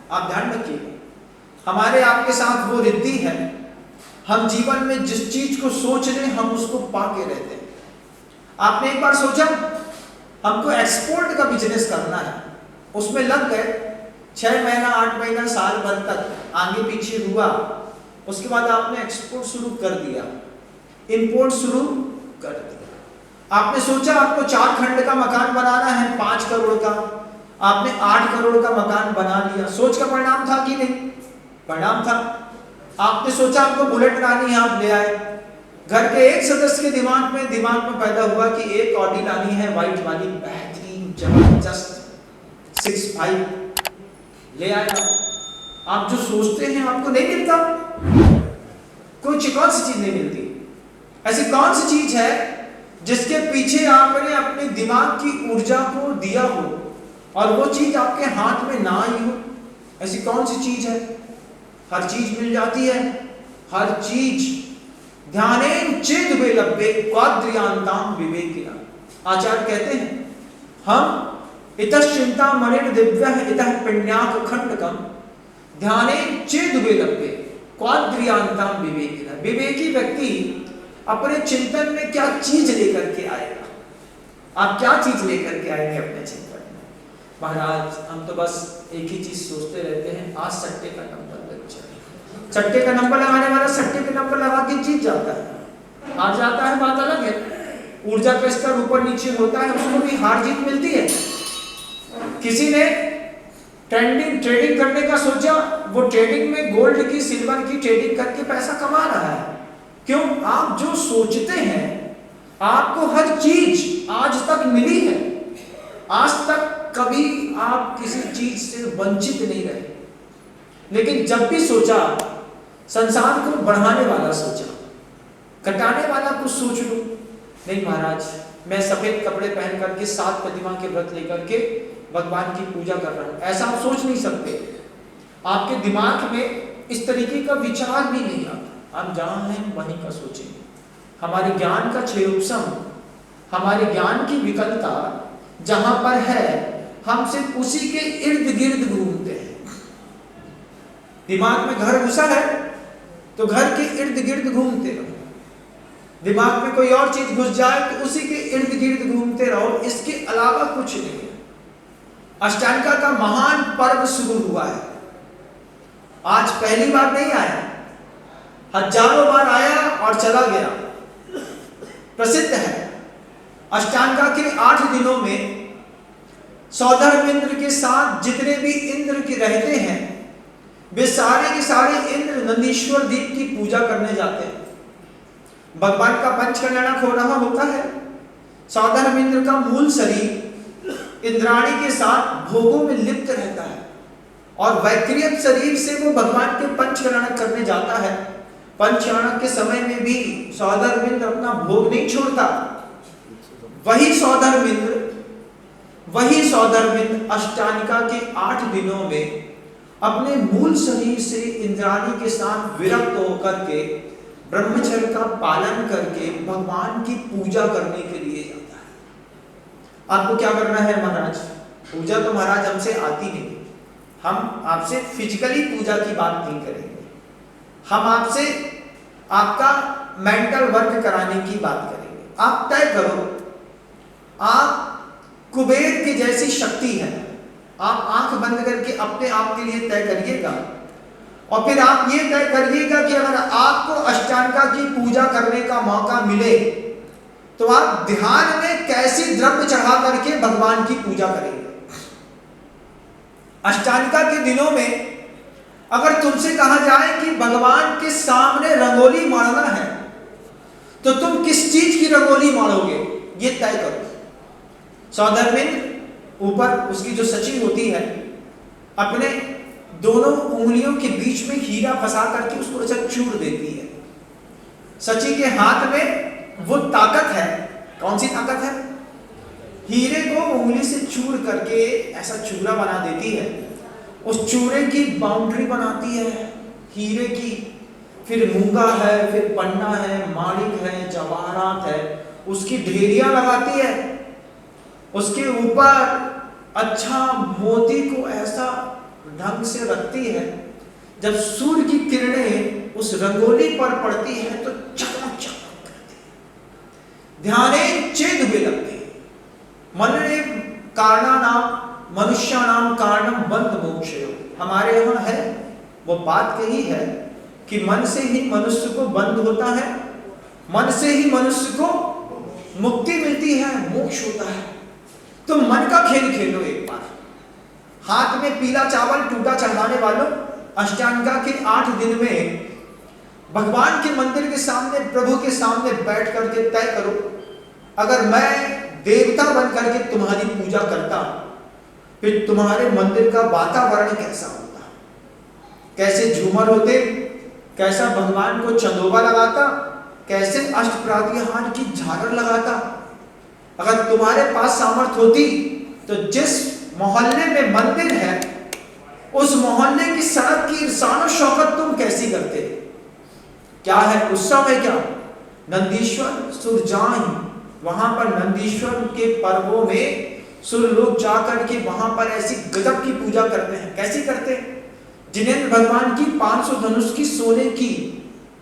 आप ध्यान रखिए, हमारे आपके साथ वो रिद्धि है, हम जीवन में जिस चीज को सोच लें हम उसको पाके रहते हैं। आपने एक बार सोचा हमको एक्सपोर्ट का बिजनेस करना है, उसमें लग गए 6 महीना 8 महीना साल भर तक आगे पीछे हुआ, उसके बाद आपने एक्सपोर्ट शुरू कर दिया, इंपोर्ट शुरू कर दिया। आपने सोचा आपको 4 खंड का मकान बनाना है 5 करोड़ का, आपने 8 करोड़ का मकान बना लिया। सोच का परिणाम था कि नहीं? परिणाम था। आपने सोचा आपको बुलेट लानी है, आप ले आए। घर के एक सदस्य के दिमाग में पैदा हुआ कि एक ऑडी लानी है, व्हाइट वाली, बेहतरीन जबरदस्त 65 ले आए। आप जो सोचते हैं आपको नहीं मिलता। कोई कौन सी चीज नहीं मिलती? ऐसी कौन सी चीज है जिसके पीछे आपने अपने दिमाग की ऊर्जा को दिया हो और वो चीज आपके हाथ में ना आई हो? ऐसी कौन सी चीज है? हर चीज मिल जाती है, हर चीज। ध्यानेन चेद वे लब्बे क्वाद्रियांताम विवेकिना। आचार्य कहते हैं हम इतः चिंता मणिर दिव्य इतः पिण्याक खंडकम ध्यानेन चेद वे लब्बे क्वाद्रियांताम विवेकिना। विवेकी व्यक्ति अपने चिंतन में क्या चीज लेकर के आएगा? आप क्या चीज लेकर के आएंगे अपने चिंतन में? महाराज हम तो बस एक ही चीज सोचते रहते हैं, आज सट्टे का नंबर लग जाए। सट्टे का नंबर लगाने वाला सट्टे के नंबर लगा के जीत जाता है, हार जाता है बात अलग है। ऊर्जा का स्तर ऊपर नीचे होता है, उसको भी हार जीत मिलती है। किसी ने ट्रेडिंग करने का सोचा, वो ट्रेडिंग में गोल्ड की सिल्वर की ट्रेडिंग करके पैसा कमा रहा है। क्यों? आप जो सोचते हैं आपको हर चीज आज तक मिली है। आज तक कभी आप किसी चीज से वंचित नहीं रहे, लेकिन जब भी सोचा संसार को बढ़ाने वाला सोचा, घटाने वाला कुछ सोच लो। नहीं महाराज मैं सफेद कपड़े पहन करके 7 प्रतिमा के व्रत लेकर के भगवान की पूजा कर रहा हूं, ऐसा आप सोच नहीं सकते। आपके दिमाग में इस तरीके का विचार भी नहीं आता। आप जहां हैं वहीं का सोचेंगे। हमारे ज्ञान का क्षयोपम, हमारे ज्ञान की विकलता जहां पर है हम सिर्फ उसी के इर्द गिर्द घूमते हैं। दिमाग में घर घुसा है तो घर के इर्द गिर्द घूमते रहो। दिमाग में कोई और चीज घुस जाए तो उसी के इर्द गिर्द घूमते रहो, इसके अलावा कुछ नहीं है। अष्टांगा का महान पर्व शुरू हुआ है, आज पहली बार नहीं आया, हजारों बार आया और चला गया। प्रसिद्ध है अष्टांगा के 8 दिनों में सौधर्मेंद्र के साथ जितने भी इंद्र के रहते हैं वे सारे के सारे इंद्र नंदीश्वर दीप की पूजा करने जाते हैं। भगवान का पंचकल्याणक हो रहा होता है। सौधर्मेंद्र का मूल शरीर इंद्राणी के साथ भोगों में लिप्त रहता है और वैक्रियक शरीर से वो भगवान के पंचकल्याणक करने जाता है। पंचकल्याणक के समय में भी सौधर्मेंद्र अपना भोग नहीं छोड़ता। वही सौधर्मेंद्र अष्टानिका के 8 दिनों में अपने मूल शरीर से इंद्राणी के साथ विरक्त होकर के ब्रह्मचर्य का पालन करके भगवान की पूजा करने के लिए जाता है। आपको क्या करना है महाराज? पूजा तो महाराज हमसे आती नहीं, हम आपसे फिजिकली पूजा की बात नहीं करेंगे, हम आपसे आपका मेंटल वर्क कराने की बात करेंगे। आप तय करो, आप कुबेर की जैसी शक्ति है, आप आंख बंद करके अपने आप के लिए तय करिएगा और फिर आप ये तय करिएगा कि अगर आपको अष्टांगा की पूजा करने का मौका मिले तो आप ध्यान में कैसे द्रव्य चढ़ा करके भगवान की पूजा करेंगे। अष्टांगा के दिनों में अगर तुमसे कहा जाए कि भगवान के सामने रंगोली मारना है तो तुम किस चीज की रंगोली मारोगे, ये तय करो। सौधर्मेंद्र ऊपर उसकी जो सची होती है अपने दोनों उंगलियों के बीच में हीरा फंसा करके उसको ऐसा चूर देती है। सची के हाथ में वो ताकत है। कौन सी ताकत है? हीरे को उंगली से चूर करके ऐसा चूरा बना देती है। उस चूरे की बाउंड्री बनाती है हीरे की, फिर मूंगा है, फिर पन्ना है, माणिक है, जवाहरात है, उसकी ढेरियां लगाती है। उसके ऊपर अच्छा मोती को ऐसा ढंग से रखती है, जब सूर्य की किरणें उस रंगोली पर पड़ती है तो चकमक चकमक करती है, ध्याने चेद हुए लगते हैं। मनने कारणानाम मनुष्यानाम कारणम बंध मोक्षयो। हमारे यहाँ है वो बात कही है कि मन से ही मनुष्य को बंध होता है, मन से ही मनुष्य को मुक्ति मिलती है, मोक्ष होता है। तो मन का खेल खेलो एक बार। हाथ में पीला चावल टूटा चढ़ाने वालों, अष्टांगा के 8 दिन में भगवान के मंदिर के सामने, प्रभु के सामने बैठ करके तय करो, अगर मैं देवता बन करके तुम्हारी पूजा करता फिर तुम्हारे मंदिर का वातावरण कैसा होता, कैसे झूमर होते, कैसा भगवान को चंदोबा लगाता, कैसे अष्टप्रातिहार की झालर लगाता। अगर तुम्हारे पास सामर्थ्य होती तो जिस मोहल्ले में मंदिर है उस मोहल्ले की सड़क की शान शौकत तुम कैसी करते? क्या है उत्सव है क्या? नंदीश्वर सुरजाई, वहां पर नंदीश्वर के पर्वों में सुर लोग जाकर के वहां पर ऐसी गजब की पूजा करते हैं। कैसी करते? जिनेंद्र भगवान की 500 धनुष की सोने की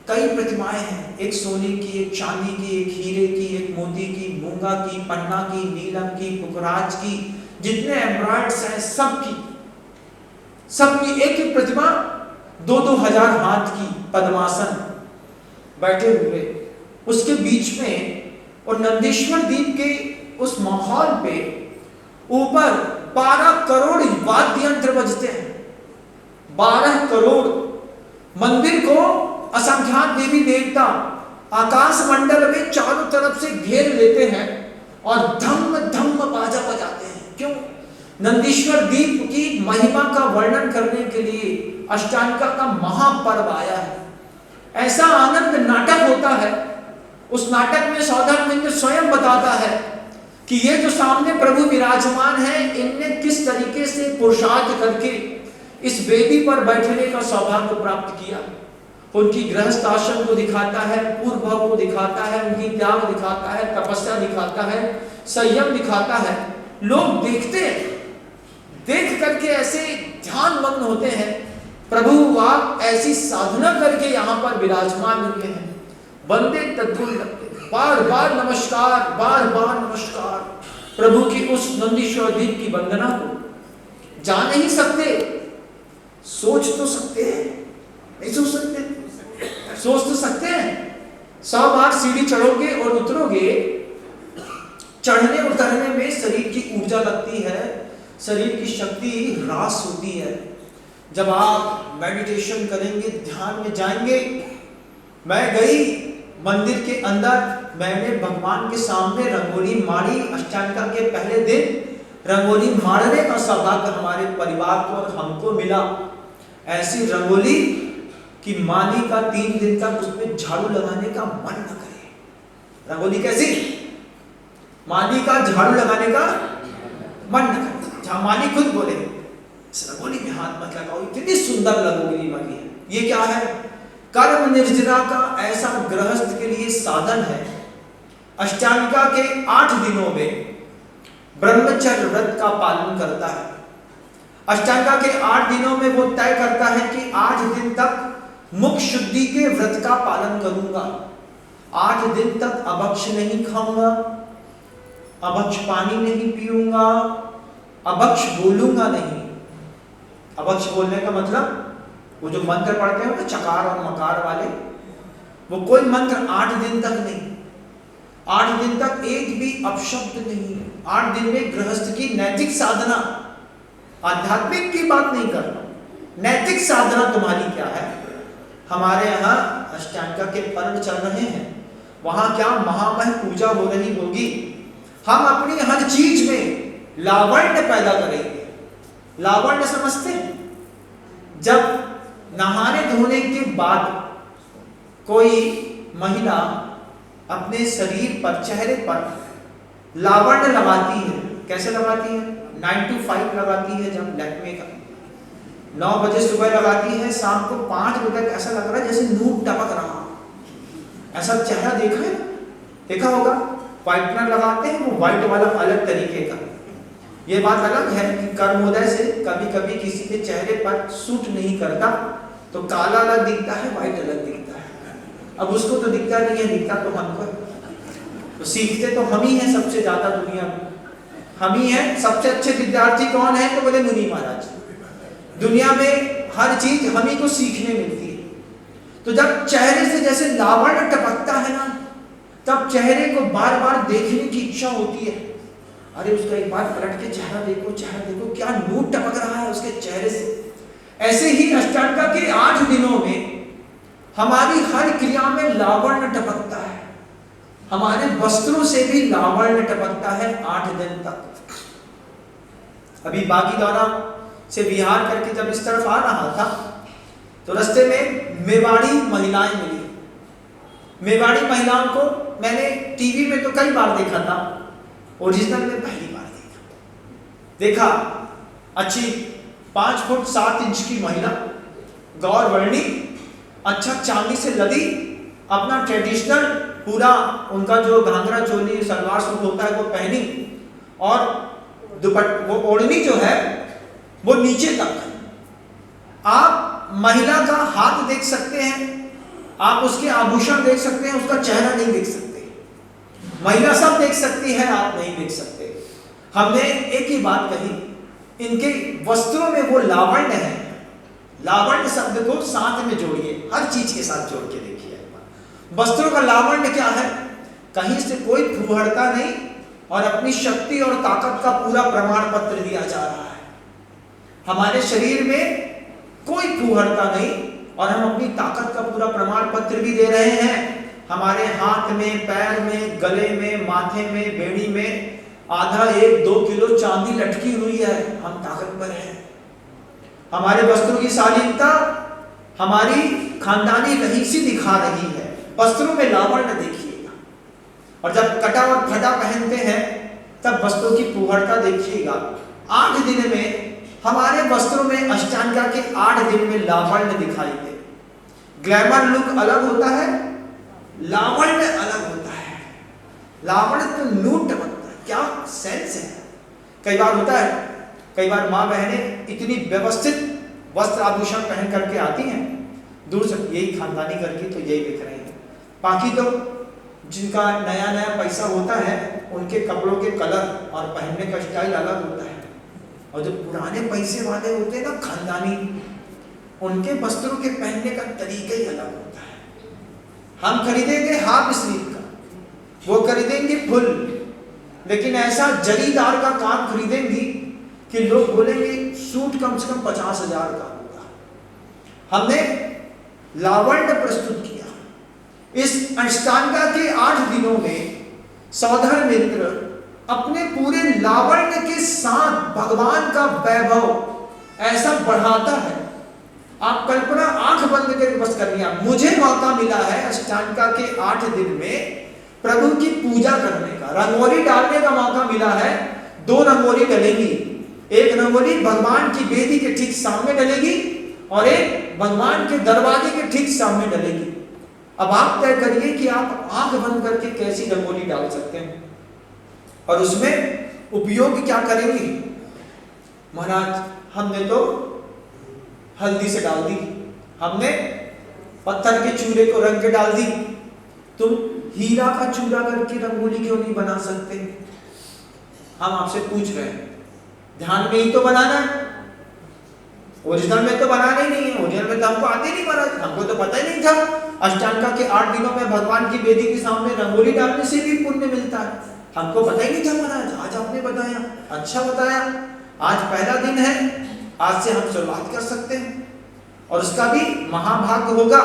कई प्रतिमाएं हैं, एक सोने की, एक चांदी की, एक हीरे की, एक मोती की, मूंगा की, पन्ना की, नीलम की, पुखराज की, जितने एम्ब्रॉयड्स हैं सबकी एक एक प्रतिमा 2-2 हजार हाथ की, पद्मासन बैठे हुए, उसके बीच में और नंदीश्वर दीप के उस माहौल पे ऊपर 12 करोड़ वाद्य यंत्र बजते हैं। 12 करोड़ मंदिर को असंख्यात देवी देवता आकाश मंडल में चारों तरफ से घेर लेते हैं और धम धम बाजा बजाते हैं। क्यों? नंदीश्वर दीप की महिमा का वर्णन करने के लिए अष्टांगा का महापर्व आया है। ऐसा आनंद नाटक होता है, उस नाटक में सौधर्मेंद्र स्वयं बताता है कि ये जो सामने प्रभु विराजमान है, इनने किस तरीके से पुरुषार्थ करके इस वेदी पर बैठने का सौभाग्य प्राप्त किया। उनकी गृहस्थ आश्रम को दिखाता है, पूर्व भाव को दिखाता है, उनकी त्याग दिखाता है, तपस्या दिखाता है, संयम दिखाता है। लोग देखते हैं, देख करके ऐसे ध्यान मग्न होते हैं, प्रभु आप ऐसी साधना करके यहाँ पर विराजमान हुए हैं। बंदे तद्भुत लगते, बार बार नमस्कार, बार बार नमस्कार। प्रभु की उस नंदीश्वर दीप की वंदना को जा नहीं सकते, सोच तो सकते हैं, नहीं सोच सकते? सोच तो सकते हैं। 100 बार सीढ़ी चढ़ोगे और उतरोगे, चढ़ने उतरने में शरीर की ऊर्जा लगती है, शरीर की शक्ति ह्रास होती है। जब आप मेडिटेशन करेंगे, ध्यान में जाएंगे। मैं गई मंदिर के अंदर, मैंने भगवान के सामने रंगोली मारी। अष्टांगिका के पहले दिन रंगोली मारने का सौभाग्य हमारे परिवार को और हमको मिला। ऐसी रंगोली कि माली का 3 दिन तक उसमें झाड़ू लगाने का मन न करे। रंगोली कैसी? माली का झाड़ू लगाने का मन न करे। जहां माली खुद बोले इस रंगोली में हाथ मत लगाओ, इतनी सुंदर रंगोली बनी है। ये क्या है? कर्म निर्जरा का ऐसा गृहस्थ के लिए साधन है। अष्टांगिका के 8 दिनों में ब्रह्मचर्य व्रत का पालन करता है। अष्टांगिका के 8 दिनों में वो तय करता है कि 8 दिन तक मुख शुद्धि के व्रत का पालन करूंगा। 8 दिन तक अभक्ष नहीं खाऊंगा, अभक्ष पानी नहीं पीऊंगा, अभक्ष बोलूंगा नहीं। अभक्ष बोलने का मतलब वो जो मंत्र पढ़ते हो ना, चकार और मकार वाले, वो कोई मंत्र 8 दिन तक नहीं। 8 दिन तक एक भी अपशब्द नहीं। 8 दिन में गृहस्थ की नैतिक साधना, आध्यात्मिक की बात नहीं करना, नैतिक साधना तुम्हारी क्या है? हमारे यहाँ अष्टांगिका के पर्व चल रहे हैं, वहां क्या महामह पूजा हो रही होगी। हम अपनी हर चीज में लावण्य पैदा करेंगे। लावण्य समझते हैं? जब नहाने धोने के बाद कोई महिला अपने शरीर पर, चेहरे पर लावण्य लगाती है। कैसे लगाती है? 9 to 5 लगाती है। जब लैक्मे का 9 बजे सुबह लगाती है, शाम को 5 बजे तक ऐसा लग रहा है जैसे नूर टपक रहा। ऐसा चेहरा देखा है? देखा होगा। व्हाइटनर लगाते हैं, वो व्हाइट वाला अलग तरीके का। ये बात अलग है कि कर्मोदय से कभी कभी किसी के चेहरे पर सूट नहीं करता, तो काला अलग दिखता है, व्हाइट अलग दिखता है। अब उसको तो दिखता नहीं है, दिखता तो हमको है। तो सीखते तो हम ही हैं सबसे ज्यादा दुनिया में, हम ही हैं। सबसे अच्छे विद्यार्थी कौन है? तो बोले मुनि महाराज। दुनिया में हर चीज हम ही को सीखने मिलती है। तो जब चेहरे से जैसे लावण्य टपकता है ना, तब चेहरे को बार बार देखने की इच्छा होती है। अरे उसका एक बार पलट के चेहरा देखो, चेहरा देखो, क्या नूर टपक रहा है उसके चेहरे से। ऐसे ही अष्टांगिका के 8 दिनों में हमारी हर क्रिया में लावण्य टपकता है। हमारे वस्त्रों से भी लावण्य टपकता है 8 दिन तक। अभी बागीदौरा से बिहार करके जब इस तरफ आ रहा था, तो रास्ते में मेवाड़ी महिलाएं मिली। मेवाड़ी महिलाओं को मैंने टीवी में तो कई बार देखा था, ओरिजिनल में पहली बार देखा। अच्छी 5 फुट 7 इंच की महिला, गौर वर्णी, अच्छा चांदी से लदी, अपना ट्रेडिशनल पूरा उनका जो घाघरा चोली सलवार सूट होता है वो पहनी, और वो ओढ़नी जो है वो नीचे तक। आप महिला का हाथ देख सकते हैं, आप उसके आभूषण देख सकते हैं, उसका चेहरा नहीं देख सकते। महिला सब देख सकती है, आप नहीं देख सकते। हमने एक ही बात कही, इनके वस्त्रों में वो लावण्य है। लावण्य शब्द को साथ में जोड़िए, हर चीज के साथ जोड़ के देखिए। वस्त्रों का लावण्य क्या है? कहीं से कोई फूहड़ता नहीं, और अपनी शक्ति और ताकत का पूरा प्रमाण पत्र दिया जा रहा है। हमारे शरीर में कोई फूहड़ता नहीं, और हम अपनी ताकत का पूरा प्रमाण पत्र भी दे रहे हैं। हमारे हाथ में, पैर में, गले में, माथे में, बेड़ी में आधा 1-2 किलो चांदी लटकी हुई है। हम ताकतवर हैं। हमारे वस्त्रों की शालीनता हमारी खानदानी रहीसी दिखा रही है। वस्त्रों में लावण्य देखिएगा, और जब कटा और फटा पहनते हैं तब वस्त्रों की फूहड़ता देखिएगा। 8 दिन में हमारे वस्त्रों में अष्टांगिका के 8 दिन में लावण्य दिखाई दे। ग्लैमर लुक अलग होता है, लावण्य अलग होता है। लावण्य तो नूर टपकता है, क्या सेंस है। कई बार होता है, कई बार माँ बहनें इतनी व्यवस्थित वस्त्र आभूषण पहन करके आती हैं, दूर से यही खानदानी करके तो यही दिख रही है। बाकी तो जिनका नया नया पैसा होता है, उनके कपड़ों के कलर और पहनने का स्टाइल अलग होता है। और जो पुराने पैसे वाले होते हैं ना, खानदानी, उनके वस्त्रों के पहनने का तरीका ही अलग होता है। हम खरीदेंगे हाफ स्लीव का, वो खरीदेंगे फुल। लेकिन ऐसा जरीदार का काम खरीदेंगी कि लोग बोलेंगे सूट कम से कम 50,000 का होगा। हमने लावण्य प्रस्तुत किया। इस अष्टांगा के 8 दिनों में सौधर मित्र अपने पूरे लावण्य के साथ भगवान का वैभव ऐसा बढ़ाता है, आप कल्पना आंख बंद करके बस करनी है। मुझे मौका मिला है अष्टांगा के 8 दिन में प्रभु की पूजा करने का, रंगोली डालने का मौका मिला है। 2 रंगोली डलेगी, एक रंगोली भगवान की वेदी के ठीक सामने डलेगी और एक भगवान के दरवाजे के ठीक सामने डलेगी। अब आप तय करिए कि आप आंख बंद करके कैसी रंगोली डाल सकते हैं और उसमें उपयोग क्या करेंगे। महाराज हमने तो हल्दी से डाल दी, हमने पत्थर के चूरे को रंग के डाल दी, तुम हीरा का चूरा करके रंगोली क्यों नहीं बना सकते। हम आपसे पूछ रहे हैं, ध्यान में ही तो बनाना है, ओरिजिनल में तो बनाना ही नहीं है। ओरिजिनल में तो हमको आते नहीं महाराज, हमको तो पता ही नहीं था अष्टांगा के 8 दिनों में भगवान की वेदी के सामने रंगोली डालने से भी पुण्य मिलता है, हमको पता ही नहीं था महाराज। आज आपने बताया, अच्छा बताया। आज पहला दिन है, आज से हम शुरुआत कर सकते हैं और उसका भी महाभाग्य होगा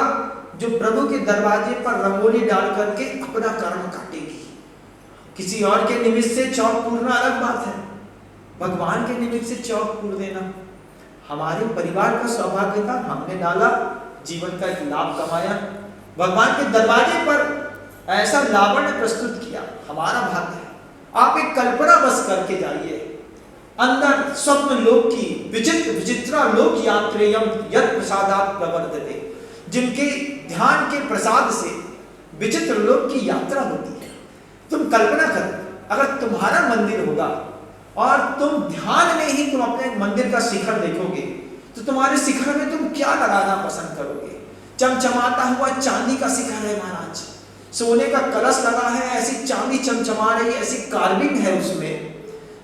जो प्रभु के दरवाजे पर रंगोली डाल करके अपना कर्म काटेगी। किसी और के निमित्त से चौक पूरना अलग बात है, भगवान के निमित्त से चौक पूर देना हमारे परिवार का सौभाग्य था। हमने डाला, जीवन का एक लाभ कमाया, भगवान के दरवाजे पर ऐसा लावण्य प्रस्तुत किया, हमारा भाग्य है। आप एक कल्पना बस करके जाइए, अंदर स्वप्न लोक की विचित्र विचित्रा लोक यात्रेयम यत् प्रसादात् प्रवर्तते, जिनके ध्यान के प्रसाद से विचित्र लोक की यात्रा होती है। तुम कल्पना करो, अगर तुम्हारा मंदिर होगा और तुम ध्यान में ही तुम अपने मंदिर का शिखर देखोगे तो तुम्हारे शिखर में तुम क्या लगाना पसंद करोगे। चमचमाता हुआ चांदी का शिखर है महाराज, सोने का कलश लगा है, ऐसी चांदी चमचमा रही है, ऐसी कार्विंग है उसमें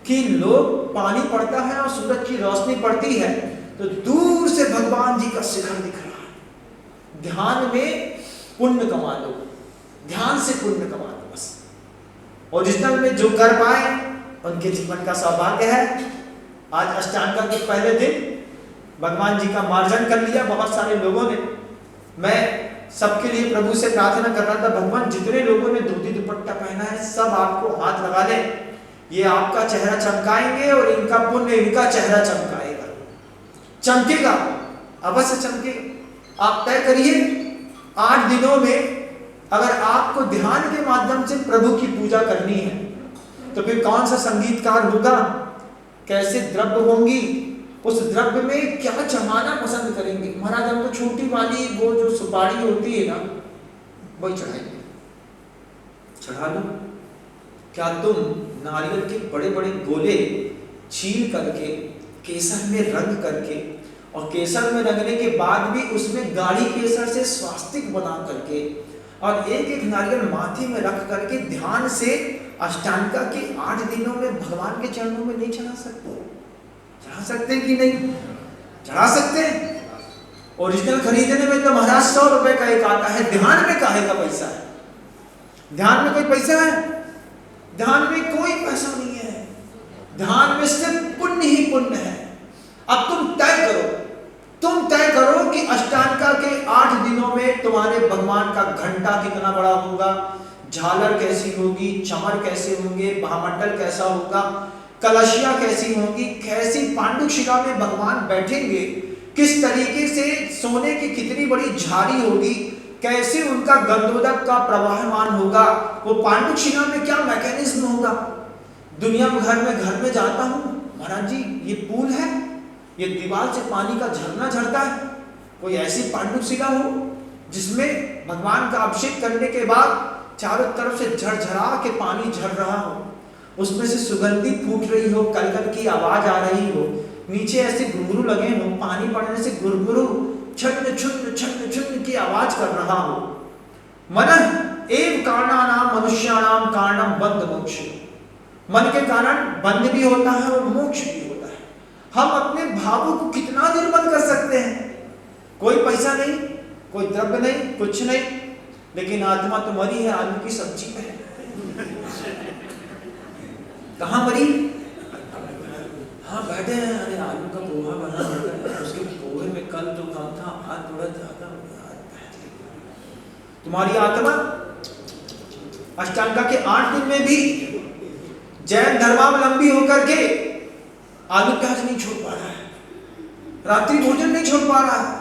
कि लोग, पानी पड़ता है और सूरज की रोशनी पड़ती है तो दूर से भगवान जी का शिखर दिख रहा है। ध्यान में पुण्य कमा लो, ध्यान से पुण्य कमा लो बस। ओरिजिनल में जो कर पाए उनके जीवन का सौभाग्य है। आज अष्टांगा के पहले दिन भगवान जी का मार्जन कर लिया बहुत सारे लोगों ने। मैं सबके लिए प्रभु से प्रार्थना कर रहा था, भगवान जितने लोगों ने धोती दुपट्टा पहना है सब आपको हाथ लगा ले, ये आपका चेहरा चमकाएंगे और इनका पुण्य इनका चेहरा चमकाएगा, चमकेगा, अवश्य चमकेगा। आप तय करिए 8 दिनों में अगर आपको ध्यान के माध्यम से प्रभु की पूजा करनी है तो फिर कौन सा संगीतकार होगा, कैसे द्रव्य होंगी, उस द्रव्य में क्या जमाना पसंद करेंगे। महाराज हम तो छोटी वाली वो जो सुपारी होती है ना वही चढ़ाएंगे, चढ़ा लो। क्या तुम नारियल के बड़े बड़े गोले छील करके केसर में रंग करके और केसर में रंगने के बाद भी उसमें गाढ़ी केसर से स्वास्तिक बना करके और एक एक नारियल माथे में रख करके ध्यान से अष्टांगा के 8 दिनों में भगवान के चरणों में नहीं चढ़ा सकते? चढ़ा सकते हैं कि नहीं? चढ़ा सकते हैं। ओरिजिनल खरीदने में तो महाराज 100 रुपए का एक आता है, ध्यान में काहे का पैसा है? ध्यान में कोई पैसा है? ध्यान में कोई पैसा नहीं है, ध्यान में सिर्फ पुण्य ही पुण्य है। अब तुम तय करो कि अष्टांगा के 8 दिनों में तुम्हारे भगवान का घंटा कितना बड़ा होगा, झालर कैसी होगी, चमर कैसे होंगे, महामंडल कैसा होगा, कलशियां कैसी होंगी, कैसी पांडुक शिला में भगवान बैठेंगे, किस तरीके से सोने की कितनी बड़ी झाड़ी होगी, कैसे उनका गंधोदक का प्रवाहमान होगा, वो पांडुक शिला में क्या मैकेनिज्म होगा। दुनिया भर में घर में जाता हूँ, महाराज जी ये पुल है, ये दीवार से पानी का झरना झरता है, कोई ऐसी पांडुक शिला हो जिसमें भगवान का अभिषेक करने के बाद चारों तरफ से झरझरा के पानी झर रहा हो, उसमें से सुगंधी फूट रही हो, कलकल की आवाज आ रही हो, नीचे ऐसे घुंघरू लगे हो, पानी पड़ने से गुरगुरु छन्न छन्न छन्न की आवाज कर रहा हो। मन एव कारणानाम मनुष्याणाम कारणम बंध मोक्ष, मन के कारण बंध भी होता है और मोक्ष भी होता है। हम अपने भावों को कितना देर बंद कर सकते हैं? कोई पैसा नहीं, कोई द्रव्य नहीं, कुछ नहीं, लेकिन आत्मा तो मरी है, आलू की सब्जी पे है। कहाँ मरी? हाँ बैठे हैं, अरे आलू का पोहा बना है, उसके पोहे में कल तो कम था, आज थोड़ा ज्यादा हो गया। तुम्हारी आत्मा अष्टांगा के 8 दिन में भी जैन धर्मावलंबी होकर के आलू प्याज नहीं छोड़ पा रहा है, रात्रि भोजन नहीं छोड़ पा रहा है।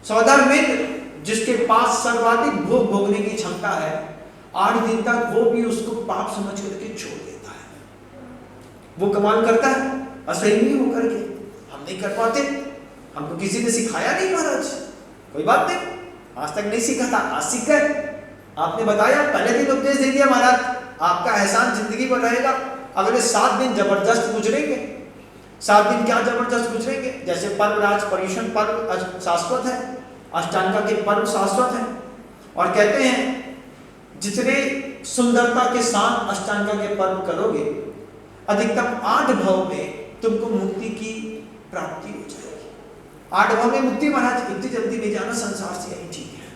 सौदार मित्र जिसके पास सर्वाधिक भोग भोगने की क्षमता है, 8 दिन तक वो भी उसको पाप समझ करके छोड़ देता है। वो कमाल करता है असहनीय होकर के। हम नहीं कर पाते, हमको किसी ने सिखाया नहीं महाराज। कोई बात नहीं, आज तक नहीं सीखा था, आज सीख गए। आपने बताया, पहले दिन उपदेश दे दिया महाराज, आपका एहसान जिंदगी पर रहेगा। अगले 7 दिन जबरदस्त गुजरेंगे। 7 दिन क्या जबरदस्त गुजरेंगे? जैसे पर्व राज पर्यूषण पर्व शाश्वत है, अष्टांगा के पर्व शाश्वत है। और कहते हैं जितने सुंदरता के साथ अष्टांगा के पर्व करोगे, अधिकतम 8 भव में तुमको मुक्ति की प्राप्ति हो जाएगी। 8 भव में मुक्ति महाराज, इतनी जल्दी नहीं जाना संसार से, यही ठीक है।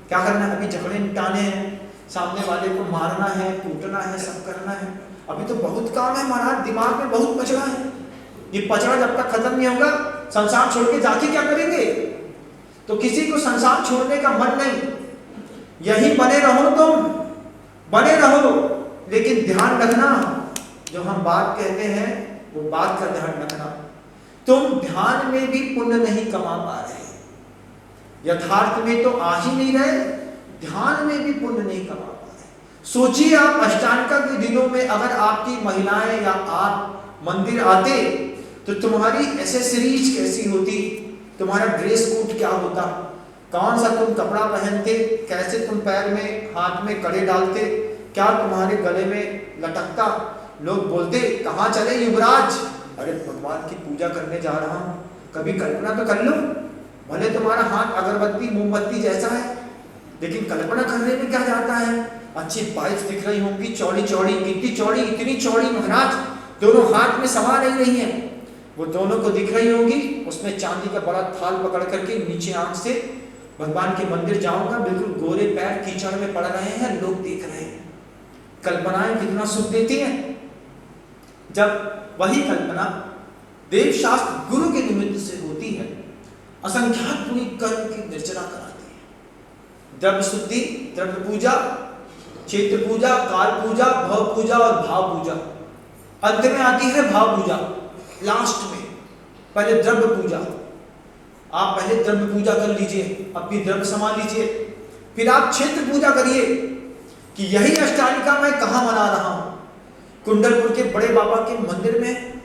क्या करना है? अभी झगड़े निपटाने हैं, सामने वाले को मारना है, कूटना है, सब करना है। अभी तो बहुत काम है महाराज, दिमाग में बहुत पचड़ा है। ये पचड़ा जब तक खत्म नहीं होगा, संसार छोड़ के जाके क्या करेंगे? तो किसी को संसार छोड़ने का मन नहीं, यही बने रहो, तुम बने रहो। लेकिन ध्यान रखना, जो हम बात कहते हैं वो बात का ध्यान रखना। तुम ध्यान में भी पुण्य नहीं कमा पा रहे, यथार्थ में तो आ ही नहीं रहे, ध्यान में भी पुण्य नहीं कमा पा रहे। सोचिए, आप अष्टांगा के दिनों में अगर आपकी महिलाएं या आप मंदिर आते तो तुम्हारी एसेसरीज कैसी होती, तुम्हारा ड्रेस कोड क्या होता, कौन सा तुम कपड़ा पहनते, कैसे तुम पैर में हाथ में कड़े डालते, क्या तुम्हारे गले में लटकता। लोग बोलते कहाँ चले युवराज? अरे भगवान की पूजा करने जा रहा हूँ। कभी कल्पना तो कर लो, भले तुम्हारा हाथ अगरबत्ती मोमबत्ती जैसा है, लेकिन कल्पना करने में क्या जाता है? अच्छी पाइप्स दिख रही होंगी, चौड़ी चौड़ी, कितनी चौड़ी, इतनी चौड़ी महाराज, दोनों हाथ में समा नहीं रही है, वो दोनों को दिख रही होंगी। उसमें चांदी का बड़ा थाल पकड़ करके नीचे आंख से भगवान के मंदिर जाऊंगा, बिल्कुल गोरे पैर कीचड़ में पड़ रहे हैं, लोग देख रहे हैं। कल्पनाएं कितना सुख देती हैं। जब वही कल्पना देव शास्त्र गुरु के निमित्त से होती है, असंख्यात पूरी कर्म की निर्जरा कराती है। द्रव्य शुद्धि, द्रव्य पूजा, क्षेत्र पूजा, काल पूजा, भव पूजा और भाव पूजा। अंत में आती है भाव पूजा, लास्ट में। पहले द्रव्य पूजा, आप पहले द्रव्य पूजा कर लीजिए, अपनी द्रव्य संभाल लीजिए, फिर आप क्षेत्र पूजा करिए कि यही अष्टालिका मैं कहाँ मना रहा हूं। कुंडलपुर के बड़े बाबा के मंदिर में,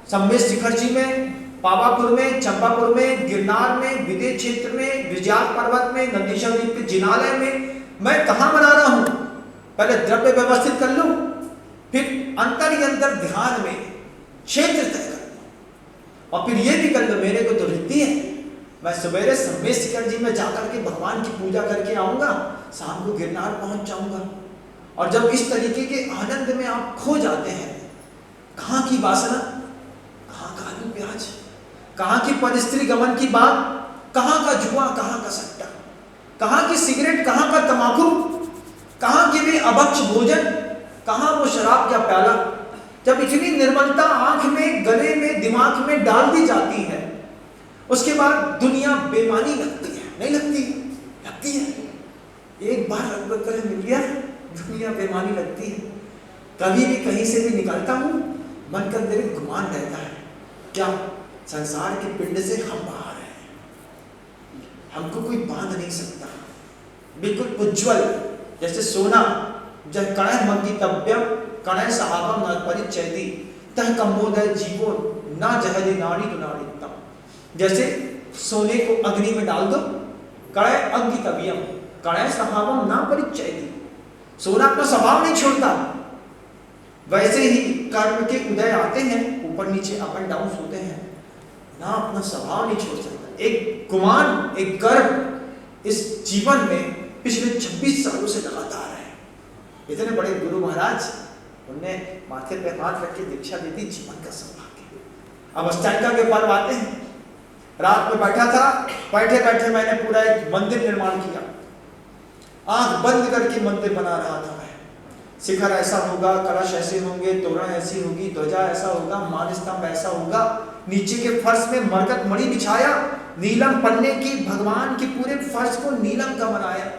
सम्मेश शिखर जी में, पावापुर में, चंपापुर में, गिरनार में, विदेश क्षेत्र में, विजयात पर्वत में, नंदीश्वर जी के जिनालय में मैं कहाँ मना रहा हूं। पहले द्रव्य व्यवस्थित कर लूं, फिर अंतर ही अंतर ध्यान में क्षेत्र तय कर लो, और फिर ये भी कर लो मेरे को तो रिद्धि है, मैं सवेरे सम्मेश शिखर जी में जाकर के भगवान की पूजा करके आऊंगा, शाम को गिरनार पहुंच जाऊंगा। और जब इस तरीके के आनंद में आप खो जाते हैं, कहाँ की वासना, कहाँ का आलू प्याज, कहाँ की परस्त्री गमन की बात, कहाँ का जुआ, कहाँ का सट्टा, कहाँ की सिगरेट, कहाँ का तंबाकू, कहाँ की भी अभक्ष भोजन, कहाँ वो शराब का प्याला। जब इतनी निर्मलता आंख में, गले में, दिमाग में डाल दी जाती है, उसके बाद दुनिया बेमानी लगती है, नहीं लगती? लगती है। एक बार रब कर मिल गया, दुनिया बेमानी लगती है। कभी भी कहीं से भी निकलता हूँ, मन का मेरे गुमान रहता है, क्या संसार के पिंड से हम बाहर हैं, हमको कोई बांध नहीं सकता। बिल्कुल उज्जवल जैसे सोना, जब कणय मंगितव्यम कणय सहावम न परिचयति तह कंबोदय जीवो न जहदे नाड़ी तो नाड़ीतम। जैसे सोने को अग्नि में डाल दो, कणय अंगितव्यम कणय सहावम न परिचयति, सोना अपना स्वभाव नहीं छोड़ता। वैसे ही कर्म के उदय आते हैं, ऊपर नीचे अप एंड डाउन होते हैं, ना अपना स्वभाव नहीं छोड़ सकता। एक गुमान, एक गर्व इस जीवन में पिछले 26 सालों से लगातार है। इतने बड़े गुरु महाराज, उनने माथे पे हाथ रख के दीक्षा दी थी, जीवन का सौभाग्य। अब अष्टांगा के पर्व आते हैं। रात में बैठा था, बैठे बैठे मैंने पूरा एक मंदिर निर्माण किया, आंख बंद करके मंदिर बना रहा था मैं। शिखर ऐसा होगा, कलश ऐसे होंगे, तोरण ऐसी होगी, ध्वजा ऐसा होगा, मान स्तंभ ऐसा होगा। नीचे के फर्श में मरकत मणि बिछाया, नीलम पन्ने की भगवान के पूरे फर्श को नीलम का बनाया।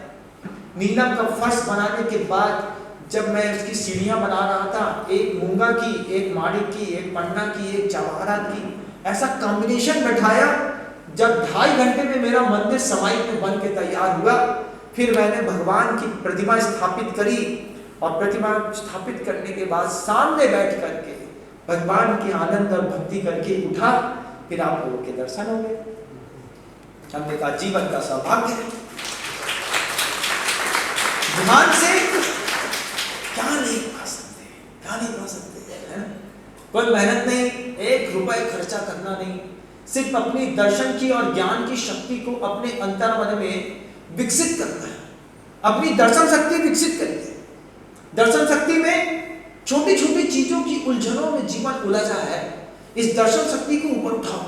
नीलम का फर्श बनाने के बाद जब मैं उसकी सीढ़ियां बना रहा था, एक मूंगा की, एक माणिक की, एक पन्ना की, एक जवाहरात की, ऐसा कॉम्बिनेशन बैठाया। जब 2.5 घंटे में मेरा मंदिर समाई में बन के तैयार हुआ, फिर मैंने भगवान की प्रतिमा स्थापित करी और प्रतिमा स्थापित करने के बाद सामने बैठ करके भगवान की आनंद और भक्ति करके उठा। फिर आप लोगों के दर्शन हो गए। हमने कहा जीवन का सौभाग्य है। ध्यान से क्या नहीं पा सकते, क्या नहीं पा सकते, है ना? कोई मेहनत नहीं, 1 रुपए खर्चा करना नहीं, सिर्फ अपनी दर्शन की और ज्ञान की शक्ति को अपने अंतर्मन में विकसित करना है। अपनी दर्शन शक्ति विकसित करिए। दर्शन शक्ति में छोटी छोटी चीजों की उलझनों में जीवन उलझा है। इस दर्शन शक्ति को ऊपर उठाओ,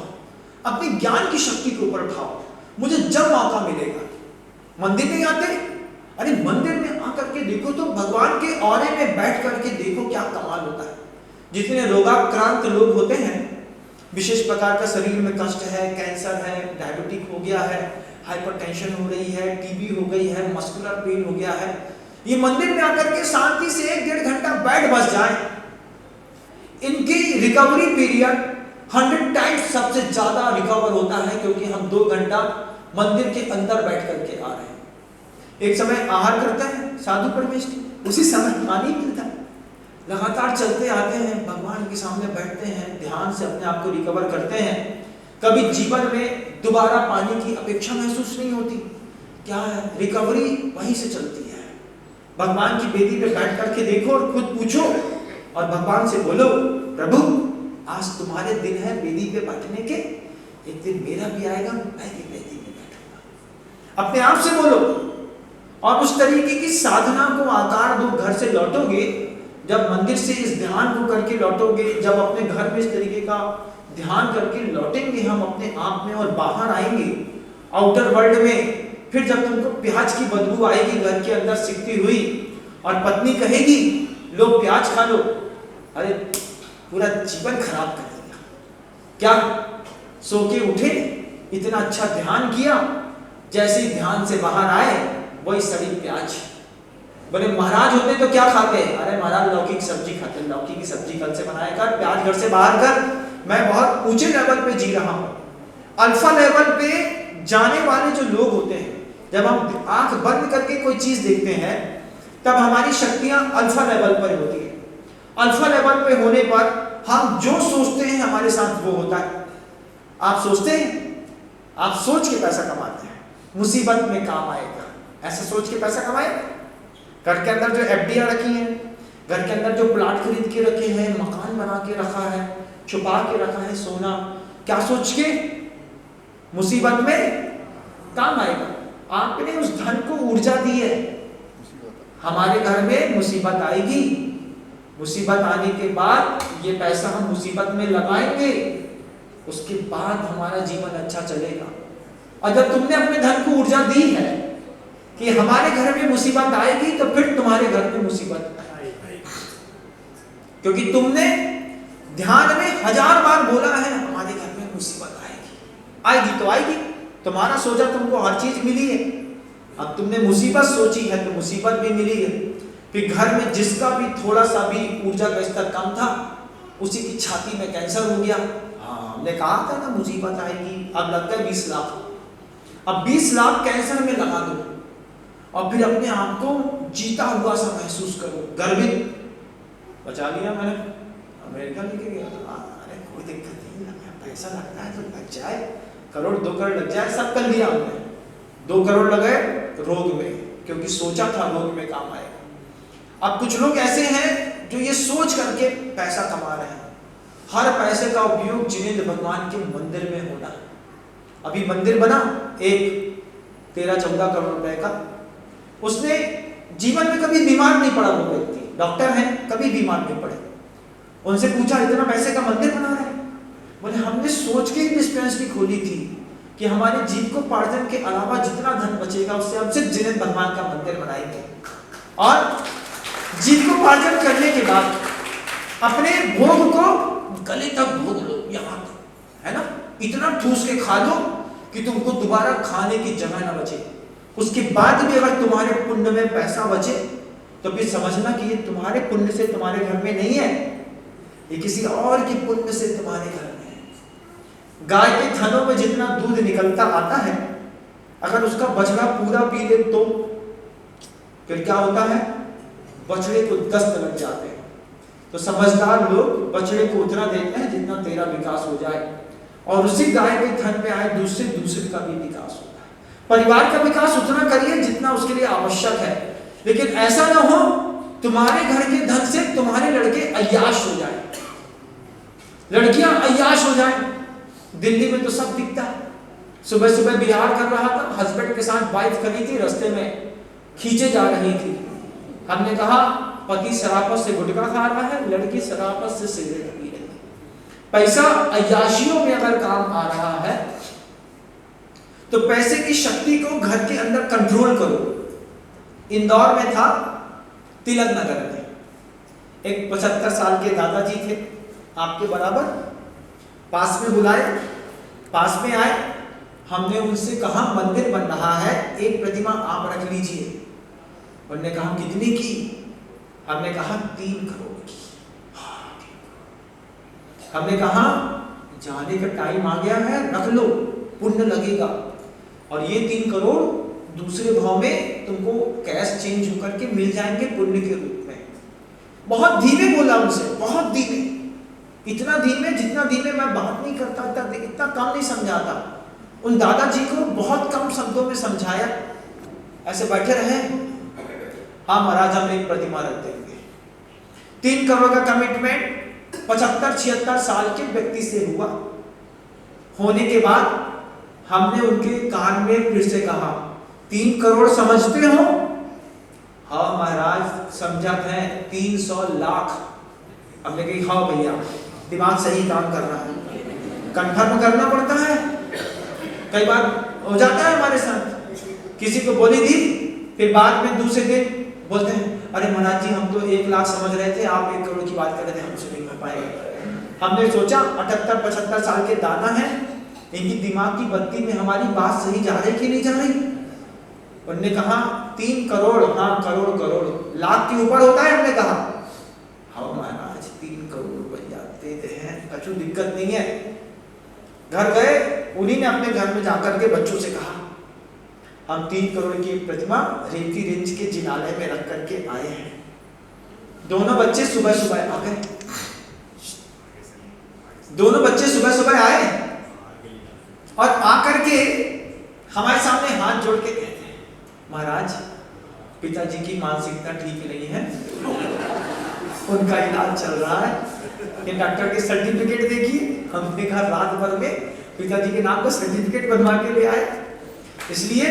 अपनी ज्ञान की शक्ति को ऊपर उठाओ। मुझे जब मौका मिलेगा, मंदिर नहीं आते, अरे मंदिर में आकर के देखो तो भगवान के औरे में बैठ करके देखो क्या कमाल होता है। जितने रोगाक्रांत लोग होते हैं, विशेष प्रकार का शरीर में कष्ट है, कैंसर है, डायबिटिक हो गया है, हाइपरटेंशन हो रही है, टीबी हो गई है, मस्कुलर पेन हो गया है, ये मंदिर में आकर के शांति से 1-1.5 घंटा बैठ बस जाए, इनकी रिकवरी पीरियड 100 टाइम्स सबसे ज्यादा रिकवर होता है, क्योंकि हम 2 घंटा मंदिर के अंदर बैठ करके आ रहे हैं। एक समय आहार करता है साधु परमेष्ठी, उसी समय पानी मिलता है, लगातार चलते आते हैं, भगवान के सामने बैठते हैं, ध्यान से अपने आप को रिकवर करते हैं। कभी जीवन में दोबारा पानी की अपेक्षा महसूस नहीं होती। क्या है, रिकवरी वहीं से चलती है। भगवान की बेदी पे बैठ करके देखो और खुद पूछो और भगवान से बोलो, प्रभु आज तुम्हारे दिन है बेदी पे बैठने के, एक दिन मेरा भी आएगा, मैं भी बेदी में बैठूंगा। अपने आप से बोलो और उस तरीके की साधना को आकार दो। घर से लौटोगे, जब मंदिर से इस ध्यान को करके लौटोगे, जब अपने घर में इस तरीके का ध्यान करके लौटेंगे हम अपने आप में और बाहर आएंगे आउटर वर्ल्ड में, फिर जब तुमको प्याज की बदबू आएगी घर के अंदर सिकती हुई और पत्नी कहेगी लो प्याज खा लो, अरे पूरा जीवन खराब कर दिया। क्या सो के उठे, इतना अच्छा ध्यान किया, जैसे ही ध्यान से बाहर आए वही सड़ी प्याज। बोले महाराज होते तो क्या खाते? अरे महाराज लौकी की सब्जी खाते। लौकी की सब्जी कल से बनाया कर, प्याज घर से बाहर कर। मैं बहुत ऊंचे लेवल पे जी रहा हूं। अल्फा लेवल पे जाने वाले जो लोग होते हैं, जब हम आंख बंद करके कोई चीज देखते हैं तब हमारी शक्तियां अल्फा लेवल पर होती है। अल्फा लेवल पे होने पर हम जो सोचते हैं हमारे साथ वो होता है। आप सोचते हैं, आप सोच के पैसा कमाते हैं, मुसीबत में काम आएगा, ऐसा सोच के पैसा कमाएगा। घर के अंदर जो एफडीआर रखी है, घर के अंदर जो प्लाट खरीद के रखे हैं, मकान बना के रखा है, छुपा के रखा है सोना, क्या सोच के? मुसीबत में काम आएगा। आपने उस धन को ऊर्जा दी है। हमारे घर में मुसीबत आएगी, मुसीबत आने के बाद ये पैसा हम मुसीबत में लगाएंगे, उसके बाद हमारा जीवन अच्छा चलेगा। और जब तुमने अपने धन को ऊर्जा दी है कि हमारे घर में मुसीबत आएगी, तो फिर तुम्हारे घर में मुसीबत आएगी, क्योंकि तुमने ध्यान में 1000 बार बोला है हमारे घर में मुसीबत आएगी। आएगी तो आएगी, तुम्हारा सोचा तुमको हर चीज मिली है, अब तुमने मुसीबत सोची है तो मुसीबत भी मिली है। फिर घर में जिसका भी थोड़ा सा भी ऊर्जा का स्तर कम था, उसी की छाती में कैंसर हो गया। हाँ, हमने कहा था ना मुसीबत आएगी, अब लग गए 20 लाख। अब 20 लाख कैंसर में लगा दो और फिर अपने आप को जीता हुआ सा महसूस करो, गर्वित। बचा लिया मैंने, अमेरिका लेके गया, अरे कोई दिक्कत नहीं, पैसा लगता है तो लग जाए, 1 करोड़ 2 करोड़ लग जाए, सब कर लिया हमने। 2 करोड़ लगे रोग में, क्योंकि सोचा था रोग में काम आएगा। अब कुछ लोग ऐसे हैं जो ये सोच करके पैसा कमा रहे हैं। हर पैसे का उपयोग जिनेंद्र भगवान के मंदिर में होना है। अभी मंदिर बना एक 13-14 करोड़ रुपए का, उसने जीवन में कभी बीमार नहीं पड़ा। वो व्यक्ति डॉक्टर है, कभी बीमार नहीं पड़े। उनसे पूछा इतना पैसे का मंदिर बना रहे हैं? बोले हमने सोच के ही डिस्पेंसरी खोली थी कि हमारे जीविकोपार्जन के अलावा जितना धन बचेगा उससे हम सिर्फ जिनेंद्र भगवान का मंदिर बनाएंगे। और जीविकोपार्जन करने के बाद अपने भोग को गले तक भोग लो, यहाँ तक, है ना, इतना ठूस के खा लो कि तुमको दोबारा खाने की जगह ना बचे। उसके बाद भी अगर तुम्हारे पुण्य में पैसा बचे तो फिर समझना कि ये तुम्हारे पुण्य से तुम्हारे घर में नहीं है, ये किसी और के पुण्य से तुम्हारे घर में है। गाय के थनों में जितना दूध निकलता आता है, अगर उसका बछड़ा पूरा पी ले तो फिर क्या होता है, बछड़े को दस्त लग जाते हैं। तो समझदार लोग बछड़े को उतना देते हैं जितना तेरा विकास हो जाए, और उसी गाय के थन में आए दूसरे का भी विकास होता है। परिवार का विकास उतना करिए जितना उसके लिए आवश्यक है, लेकिन ऐसा ना हो तुम्हारे घर के धन से तुम्हारे लड़के अय्याश हो जाए, लड़कियां अय्याश हो जाए। दिल्ली में तो सब दिखता है। सुबह सुबह बिहार कर रहा था, हस्बैंड के साथ वाइफ खड़ी थी, रास्ते में खींचे जा रही थी। हमने कहा पति शराबत से गुटखा खा रहा है, लड़की शराबत से सिगरेट पी रही है। पैसा अय्याशियों में अगर काम आ रहा है तो पैसे की शक्ति को घर के अंदर कंट्रोल करो। इंदौर में था, तिलक नगर में, एक 75 साल के दादाजी थे, आपके बराबर, पास में बुलाए, पास में आए, हमने उनसे कहा मंदिर बन रहा है, एक प्रतिमा आप रख लीजिए। उन्होंने कहा कितनी की? हमने कहा 3 करोड़ की। हमने कहा जाने का टाइम आ गया है, रख लो, पुण्य लगेगा, और ये 3 करोड़ दूसरे भाव में तुमको कैश चेंज होकर के मिल जाएंगे पुण्य के रूप में। बहुत धीमे बोला उनसे, बहुत धीमे, इतना धीमे जितना धीमे मैं बात नहीं करता था, इतना कम नहीं समझाता। उन दादाजी को बहुत कम शब्दों में समझाया, ऐसे बैठे रहे, हाँ महाराज हम एक प्रतिमा रख देंगे। 3 करोड़ का कमिटमेंट 75-76 साल के व्यक्ति से हुआ। होने के बाद हमने उनके कान में फिर से कहा 3 करोड़ समझते हो? हाँ महाराज समझत है, 300 लाख। हमने कही हाँ भैया, दिमाग सही काम कर रहा है, कंफर्म करना पड़ता है। कई बार हो जाता है हमारे साथ, किसी को बोली थी, फिर बाद में दूसरे दिन बोलते हैं अरे महाराज जी हम तो 1 लाख समझ रहे थे, आप 1 करोड़ की बात कर रहे थे, हमसे नहीं हो पाएगा। हमने सोचा 78-75 साल के दादा हैं, इनकी दिमाग की बत्ती में हमारी बात सही जा रही कि नहीं जा रही। उन्होंने कहा 3 करोड़, हाँ करोड़, लाख के ऊपर होता है। हमने कहा हाँ महाराज 3 करोड़ भैया देते हैं, कछु दिक्कत नहीं है। घर गए, उन्हीं ने अपने घर में जाकर के बच्चों से कहा हम 3 करोड़ की प्रतिमा रेती रेंज के जिनालय में रख करके आए हैं। दोनों बच्चे सुबह सुबह आ गए, दोनों बच्चे सुबह सुबह आए और आकर के हमारे सामने हाथ जोड़ के कहते हैं महाराज पिताजी की मानसिकता ठीक नहीं है, उनका इलाज चल रहा है, ये डॉक्टर के सर्टिफिकेट देखिए। हमने कहा रात भर में पिताजी के नाम का सर्टिफिकेट बनवा के ले आए। इसलिए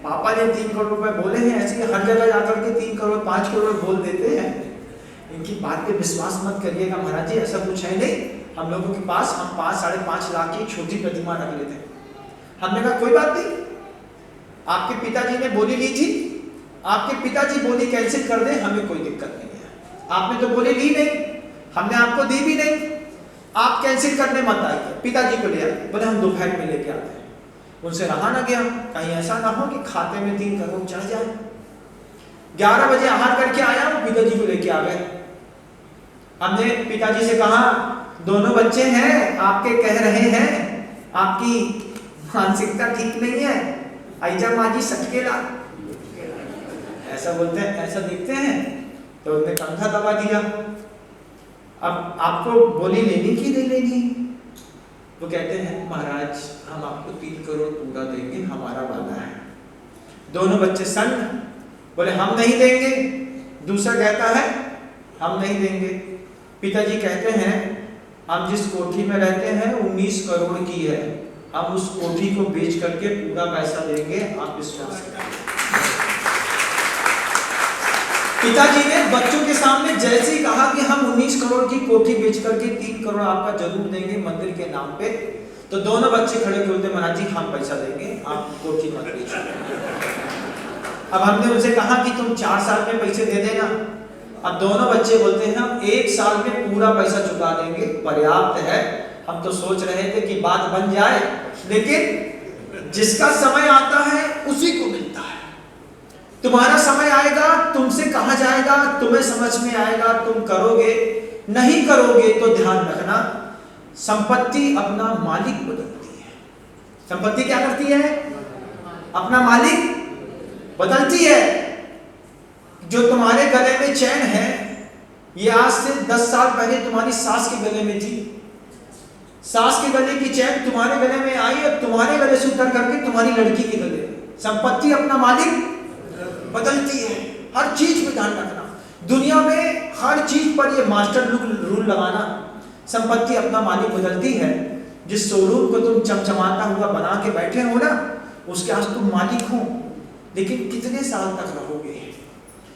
पापा ने 3 करोड़ रुपए बोले हैं, ऐसे हर जगह जाकर के 3 करोड़ 5 करोड़ बोल देते हैं। इनकी बात पे विश्वास मत करिएगा महाराज जी, ऐसा कुछ है नहीं। हम लोगों के पास हम 5-5.5 लाख की छोटी प्रतिमा रख लेते हैं। हमने कहा कोई बात नहीं, आपके पिताजी ने बोली ली थी, आपके पिताजी बोली कैंसिल कर दे, हमें कोई दिक्कत नहीं है। आपने तो बोली ली नहीं, हमने आपको दी भी नहीं, आप कैंसिल करने मत आइए, पिताजी को ले आए। बोले हम दोपहर में लेके आते हैं। उनसे रहा ना गया, कहीं ऐसा ना हो कि खाते में 3 करोड़ चढ़ जाए। 11 बजे आहार करके आया, वो पिताजी को लेके आ गए। हमने पिताजी से कहा दोनों बच्चे हैं, आपके कह रहे हैं आपकी मानसिकता ठीक नहीं है, आइजा माजी सटकेला, ऐसा बोलते हैं, ऐसा देखते हैं। तो उन्होंने कंधा दबा दिया। अब आपको बोली लेनी की नहीं लेनी? वो कहते हैं महाराज हम आपको 3 करोड़ पूरा देंगे, हमारा वादा है। दोनों बच्चे सन्न बोले हम नहीं देंगे। दूसरा कहता है हम नहीं देंगे। पिताजी कहते हैं हम जिस कोठी में रहते हैं 19 करोड़ की है, हम उस कोठी को बेच करके पूरा पैसा देंगे, आप विश्वास करें। पिताजी ने बच्चों के सामने जैसे ही कहा कि हम 19 करोड़ की कोठी बेच करके 3 करोड़ आपका जरूर देंगे मंदिर के नाम पे, तो दोनों बच्चे खड़े बोलते महाराज जी हम पैसा देंगे, आप कोठी मत बेचो। अब हमने उनसे कहा कि तुम 4 साल में पैसे दे देना। अब दोनों बच्चे बोलते हैं हम 1 साल में पूरा पैसा चुका देंगे, पर्याप्त है। हम तो सोच रहे थे कि बात बन जाए, लेकिन जिसका समय आता है उसी को मिलता है। तुम्हारा समय आएगा, तुमसे कहा जाएगा, तुम्हें समझ में आएगा, तुम करोगे, नहीं करोगे तो ध्यान रखना, संपत्ति अपना मालिक बदलती है। संपत्ति क्या करती है? अपना मालिक बदलती है। जो तुम्हारे गले में चैन है, ये आज से 10 साल पहले तुम्हारी सास के गले में थी। सास के गले की चैन तुम्हारे गले में आई और तुम्हारे गले से उतर करके तुम्हारी लड़की के गले में। संपत्ति अपना मालिक बदलती है। हर चीज में ध्यान रखना। दुनिया में हर चीज पर ये मास्टर रूल लगाना, संपत्ति अपना मालिक बदलती है। जिस शोरूम को तुम चमचमाता हुआ बना के बैठे हो ना, उसके आज तुम मालिक हो, लेकिन कितने साल तक रहोगे?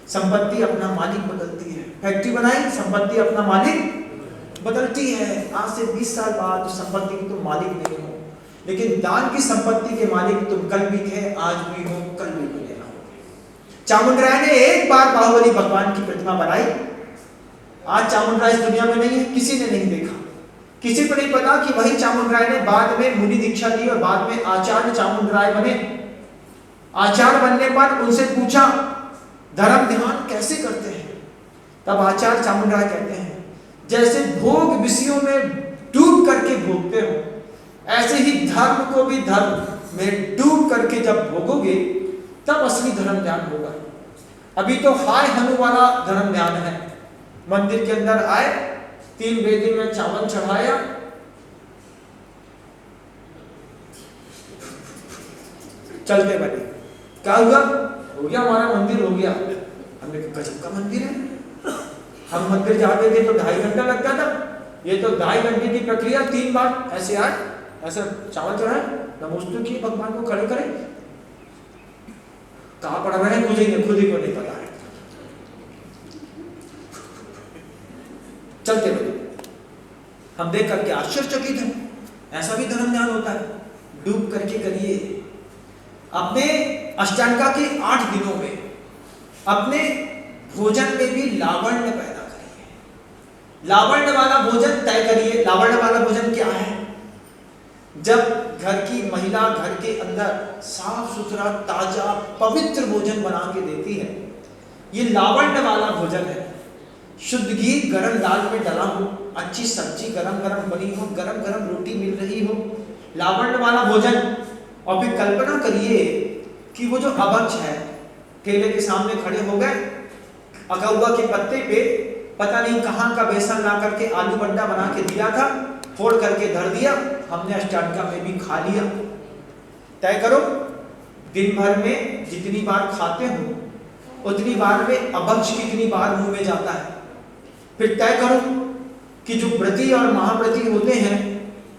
संपत्ति अपना मालिक बदलती है। फैक्ट्री बनाई, संपत्ति अपना मालिक बदलती है। आज से 20 साल बाद उस संपत्ति के तुम मालिक नहीं हो, लेकिन दान की संपत्ति के मालिक तुम कल भी थे, आज भी हो, कल भी बने रहोगे। चामुंडराय ने एक बार बाहुबली भगवान की प्रतिमा बनाई। आज चामुंडराय इस दुनिया में नहीं है, किसी ने नहीं देखा, किसी को नहीं पता कि वही चामुंडराय ने बाद में मुनि दीक्षा ली और बाद में आचार्य चामुंडराय बने। आचार्य बनने पर उनसे पूछा धर्म ध्यान कैसे करते हैं? तब आचार्य चामुंडराय कहते हैं, जैसे भोग विषयों में डूब करके भोगते हो, ऐसे ही धर्म को भी धर्म में डूब करके जब भोगोगे तब असली धर्म ध्यान होगा। अभी तो हाय हनु वाला धर्म ध्यान है। मंदिर के अंदर आए, 3 वेदी में चावल चढ़ाया, चलते बने। क्या हुआ? हो गया, हमारा मंदिर हो गया। हमने कहा गजब का मंदिर है। हम मंदिर जाते थे तो 2.5 घंटा लगता था, ये तो 2.5 घंटे की प्रक्रिया। 3 बार ऐसे आए, ऐसा चावल चढ़ाए, नमस्ते किए, भगवान को खड़े करे। कहाँ पढ़ रहे हैं मुझे खुद ही को नहीं पता है। चलते बने। हम देख करके आश्चर्यचकित हैं, ऐसा भी धर्म ध्यान होता है। डूब करके करिए। अपने अष्टांगा के 8 दिनों में अपने भोजन में भी लावण्य पैदा करिए। लावण्य वाला भोजन तय करिए। लावण्य वाला भोजन क्या है? जब घर की महिला घर के अंदर साफ सुथरा ताजा पवित्र भोजन बना के देती है, ये लावण्य वाला भोजन है। शुद्ध घी गरम दाल में डला हो, अच्छी सब्जी गरम गरम बनी हो, गरम गरम रोटी मिल रही हो, लावण्य वाला भोजन। और फिर कल्पना करिए कि वो जो अभक्ष है, केले के सामने खड़े हो गए, अगुआ के पत्ते पे पता नहीं कहाँ का बेसन ला करके आलू बंडा बना के दिया था, फोड़ करके धर दिया, हमने अष्टांगा में भी खा लिया। तय करो, दिन भर में जितनी बार खाते हो उतनी बार में अभक्ष कितनी बार मुंह में जाता है। फिर तय करो कि जो व्रती और महाव्रती होते हैं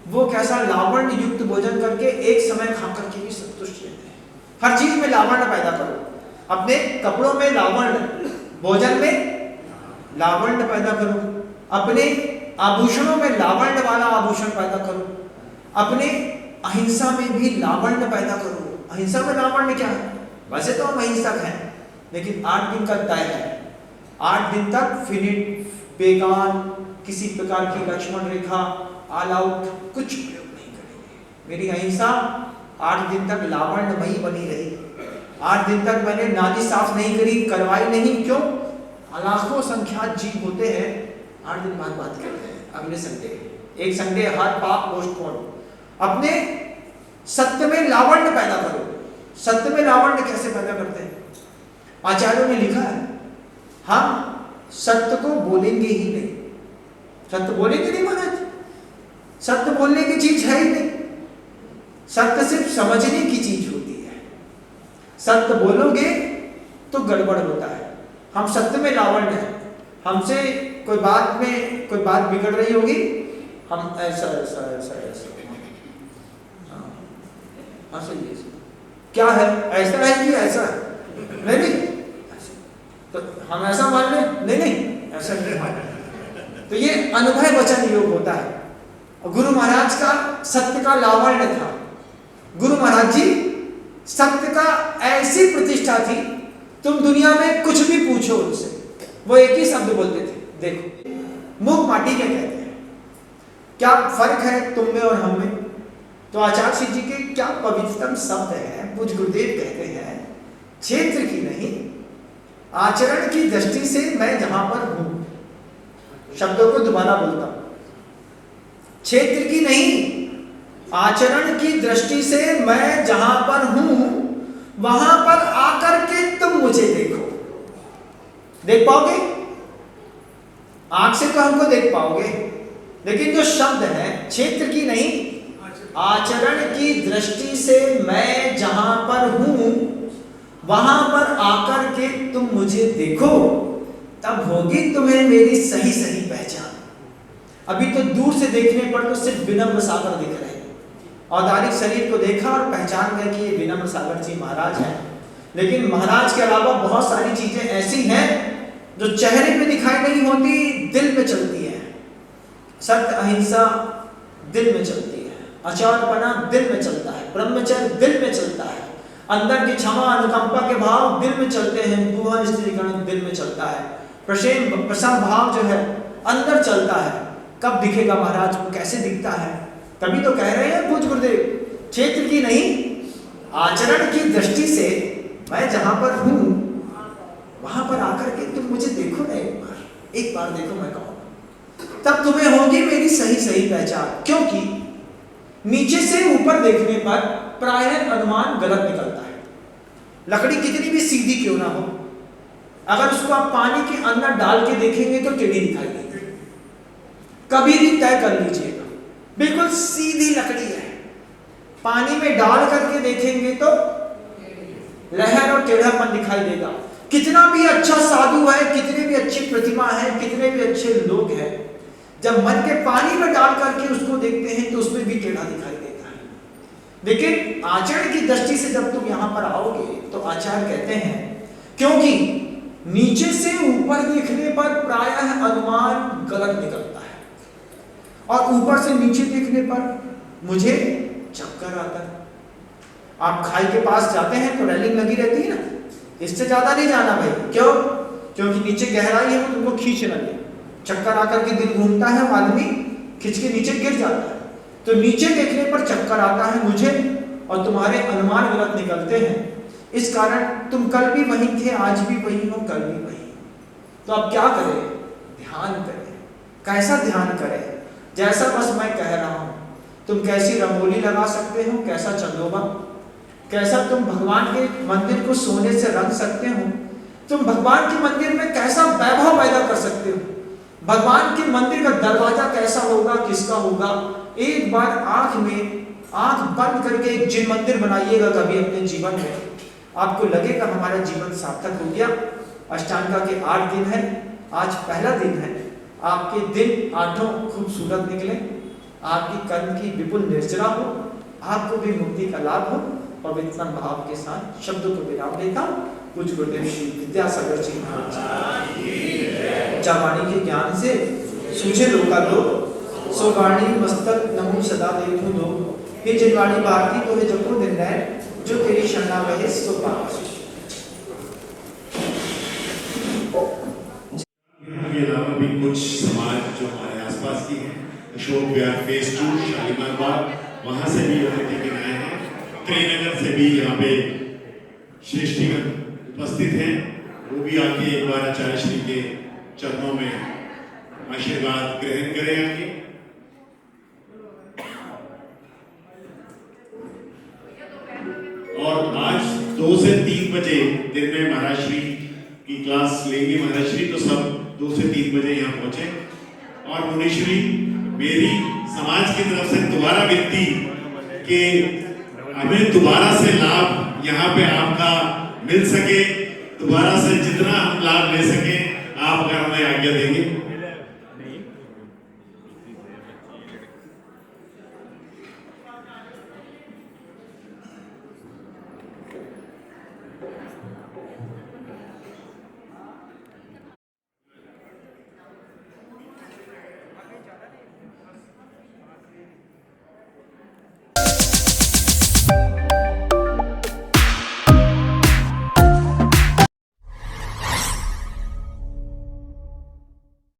वो कैसा लावण्य युक्त भोजन करके एक समय खा करके भी संतुष्ट रहते हैं। हर चीज में लावण्य पैदा करो। अपने कपड़ों में लावण्य, भोजन में लावण्य पैदा करो। अपने आभूषणों में लावण्य वाला आभूषण पैदा करो। अपने अहिंसा में भी लावण्य पैदा करो। अहिंसा में लावण्य क्या है? वैसे तो हम अहिंसक हैं, लेकिन 8 दिन का तय है। 8 दिन तक फिनिट, बेगान, किसी प्रकार की लक्ष्मण रेखा, ऑल आउट कुछ प्रयोग नहीं करेंगे। मेरी अहिंसा 8 दिन तक लावण्यमयी बनी रही। 8 दिन तक मैंने नाली साफ नहीं करी, करवाई नहीं। क्यों? लाखों संख्यात जीव होते हैं। 8 दिन बाद बात करते हैं, अगले संडे। एक संडे हर पाप पोस्टपोन। अपने सत्य में लावण्य पैदा करो। सत्य में लावण्य कैसे पैदा करते हैं? आचार्यों ने लिखा है, हम सत्य को बोलेंगे ही नहीं। सत्य बोलेंगे नहीं महाराज, सत्य बोलने की चीज है ही नहीं। सत्य सिर्फ समझने की चीज होती है। सत्य बोलोगे तो गड़बड़ होता है। हम सत्य में लावण्य है। हमसे कोई बात में कोई बात बिगड़ रही होगी, हम ऐसा ऐसा ऐसा ऐसा क्या है, ऐसा है कि ऐसा है? नहीं नहीं, तो हम ऐसा मान लें, नहीं नहीं ऐसा नहीं मान। तो ये अनुभव वचन योग होता है। गुरु महाराज का सत्य का लावण्य था। गुरु महाराज जी सत्य का ऐसी प्रतिष्ठा थी, तुम दुनिया में कुछ भी पूछो उनसे, वो एक ही शब्द बोलते थे, देखो। मुख माटी के कहते हैं। क्या फर्क है तुम में और हम में? तो आचार्य श्री जी के क्या पवित्रतम शब्द है। पूज्य गुरुदेव कहते हैं, क्षेत्र की नहीं आचरण की दृष्टि से मैं जहां पर हूं। शब्दों को दोबारा बोलता हूं, क्षेत्र की नहीं आचरण की दृष्टि से मैं जहां पर हूं, वहां पर आकर के तुम मुझे देखो। देख पाओगे? आंख से तो हमको देख पाओगे, लेकिन जो शब्द है क्षेत्र की नहीं आचरण की दृष्टि से मैं जहां पर हूं, वहां पर आकर के तुम मुझे देखो, तब होगी तुम्हें मेरी सही सही पहचान। अभी तो दूर से देखने पर तो सिर्फ विनम्र सागर दिख रहे हैं। औदारिक शरीर को देखा और पहचान गए कि ये विनम्र सागर जी महाराज हैं, लेकिन महाराज के अलावा बहुत सारी चीजें ऐसी हैं जो चेहरे पे दिखाई नहीं होती, दिल में चलती है। सत्य अहिंसा दिल में चलती है, अचौरपना दिल में चलता है, ब्रह्मचर्य दिल में चलता है, अंदर की क्षमा अनुकंपा के भाव दिल में चलते हैं, दुहा स्त्रीकरण दिल में चलता है, प्रसन्न भाव जो है अंदर चलता है। कब दिखेगा महाराज को? कैसे दिखता है? तभी तो कह रहे हैं पूज्य गुरुदेव, क्षेत्र की नहीं आचरण की दृष्टि से मैं जहां पर हूं, वहां पर आकर के तुम मुझे देखो ना, एक बार देखो मैं कहूं, तब तुम्हें होगी मेरी सही सही पहचान। क्योंकि नीचे से ऊपर देखने पर प्रायः अनुमान गलत निकलता है। लकड़ी कितनी भी सीधी क्यों ना हो, अगर उसको आप पानी के अंदर डाल के देखेंगे तो टेढ़ी दिखाई देगी। कभी भी तय कर लीजिएगा, बिल्कुल सीधी लकड़ी है, पानी में डाल करके देखेंगे तो लहर और टेढ़ापन दिखाई देगा। कितना भी अच्छा साधु है, कितनी भी अच्छी प्रतिमा है, कितने भी अच्छे लोग हैं, जब मन के पानी में डाल करके उसको देखते हैं तो उसमें भी टेढ़ा दिखाई देता है। लेकिन आचरण की दृष्टि से जब तुम यहां पर आओगे तो आचार्य कहते हैं, क्योंकि नीचे से ऊपर देखने पर प्रायः अनुमान गलत निकलता है, और ऊपर से नीचे देखने पर मुझे चक्कर आता है। आप खाई के पास जाते हैं तो रेलिंग लगी रहती है ना, इससे ज्यादा नहीं जाना भाई। क्यों? क्योंकि नीचे गहराई है, वो तुमको खींच रही है, चक्कर आकर के दिल घूमता है, आदमी खींच के नीचे गिर जाता है। तो नीचे देखने पर चक्कर आता है मुझे, और तुम्हारे अनुमान गलत निकलते हैं। इस कारण तुम कल भी वही थे, आज भी वही हो, कल भी वही हो। तो अब क्या करें? ध्यान करें। कैसा ध्यान करें? जैसा बस मैं कह रहा हूं। तुम कैसी रंगोली लगा सकते हो, कैसा चंदोबा, कैसा तुम भगवान के मंदिर को सोने से रंग सकते हो, तुम भगवान के मंदिर में कैसा वैभव पैदा कर सकते हो, भगवान के मंदिर का दरवाजा कैसा होगा, किसका होगा। एक बार आंख बंद करके एक जिन मंदिर बनाइएगा कभी अपने जीवन में, आपको लगेगा हमारा जीवन सार्थक हो गया। अष्टांगा के 8 दिन है, आज पहला दिन है। आपके दिन 8 खूबसूरत निकले, आपकी कर्म की विपुल निर्जरा हो, आपको भी मुक्ति का लाभ हो। पवित्र भाव के साथ शब्दों को विराम देता हूँ। पूज्य गुरुदेव श्री विद्यासागर जी महाराज जावाणी के ज्ञान से सूझे लोका दो, सो वाणी मस्तक नमो सदा देखो दो। हे जिनवाणी भारती तो हे जपो दिन रैन, जो तेरी शरणा वहे सो पास। के अलावा भी कुछ समाज जो हमारे आसपास की है, अशोक विहार फेज 2 शालीमार बाग, वहाँ से भी अतिथि आए हैं। त्रिनगर से भी यहाँ पे श्रेष्ठीगण उपस्थित हैं, वो भी आके एक बार आचार्य श्री के चरणों में आशीर्वाद ग्रहण करें आके। और आज 2 से 3 बजे दिन में महाराज श्री की क्लास लेंगे महाराज श्री, तो सब 2 से 3 बजे यहाँ पहुंचे। और मुनिश्री मेरी समाज की तरफ से दोबारा विनती कि हमें दोबारा से लाभ यहाँ पे आपका मिल सके, दोबारा से जितना हम लाभ ले सके आप अगर हमें आज्ञा देंगे।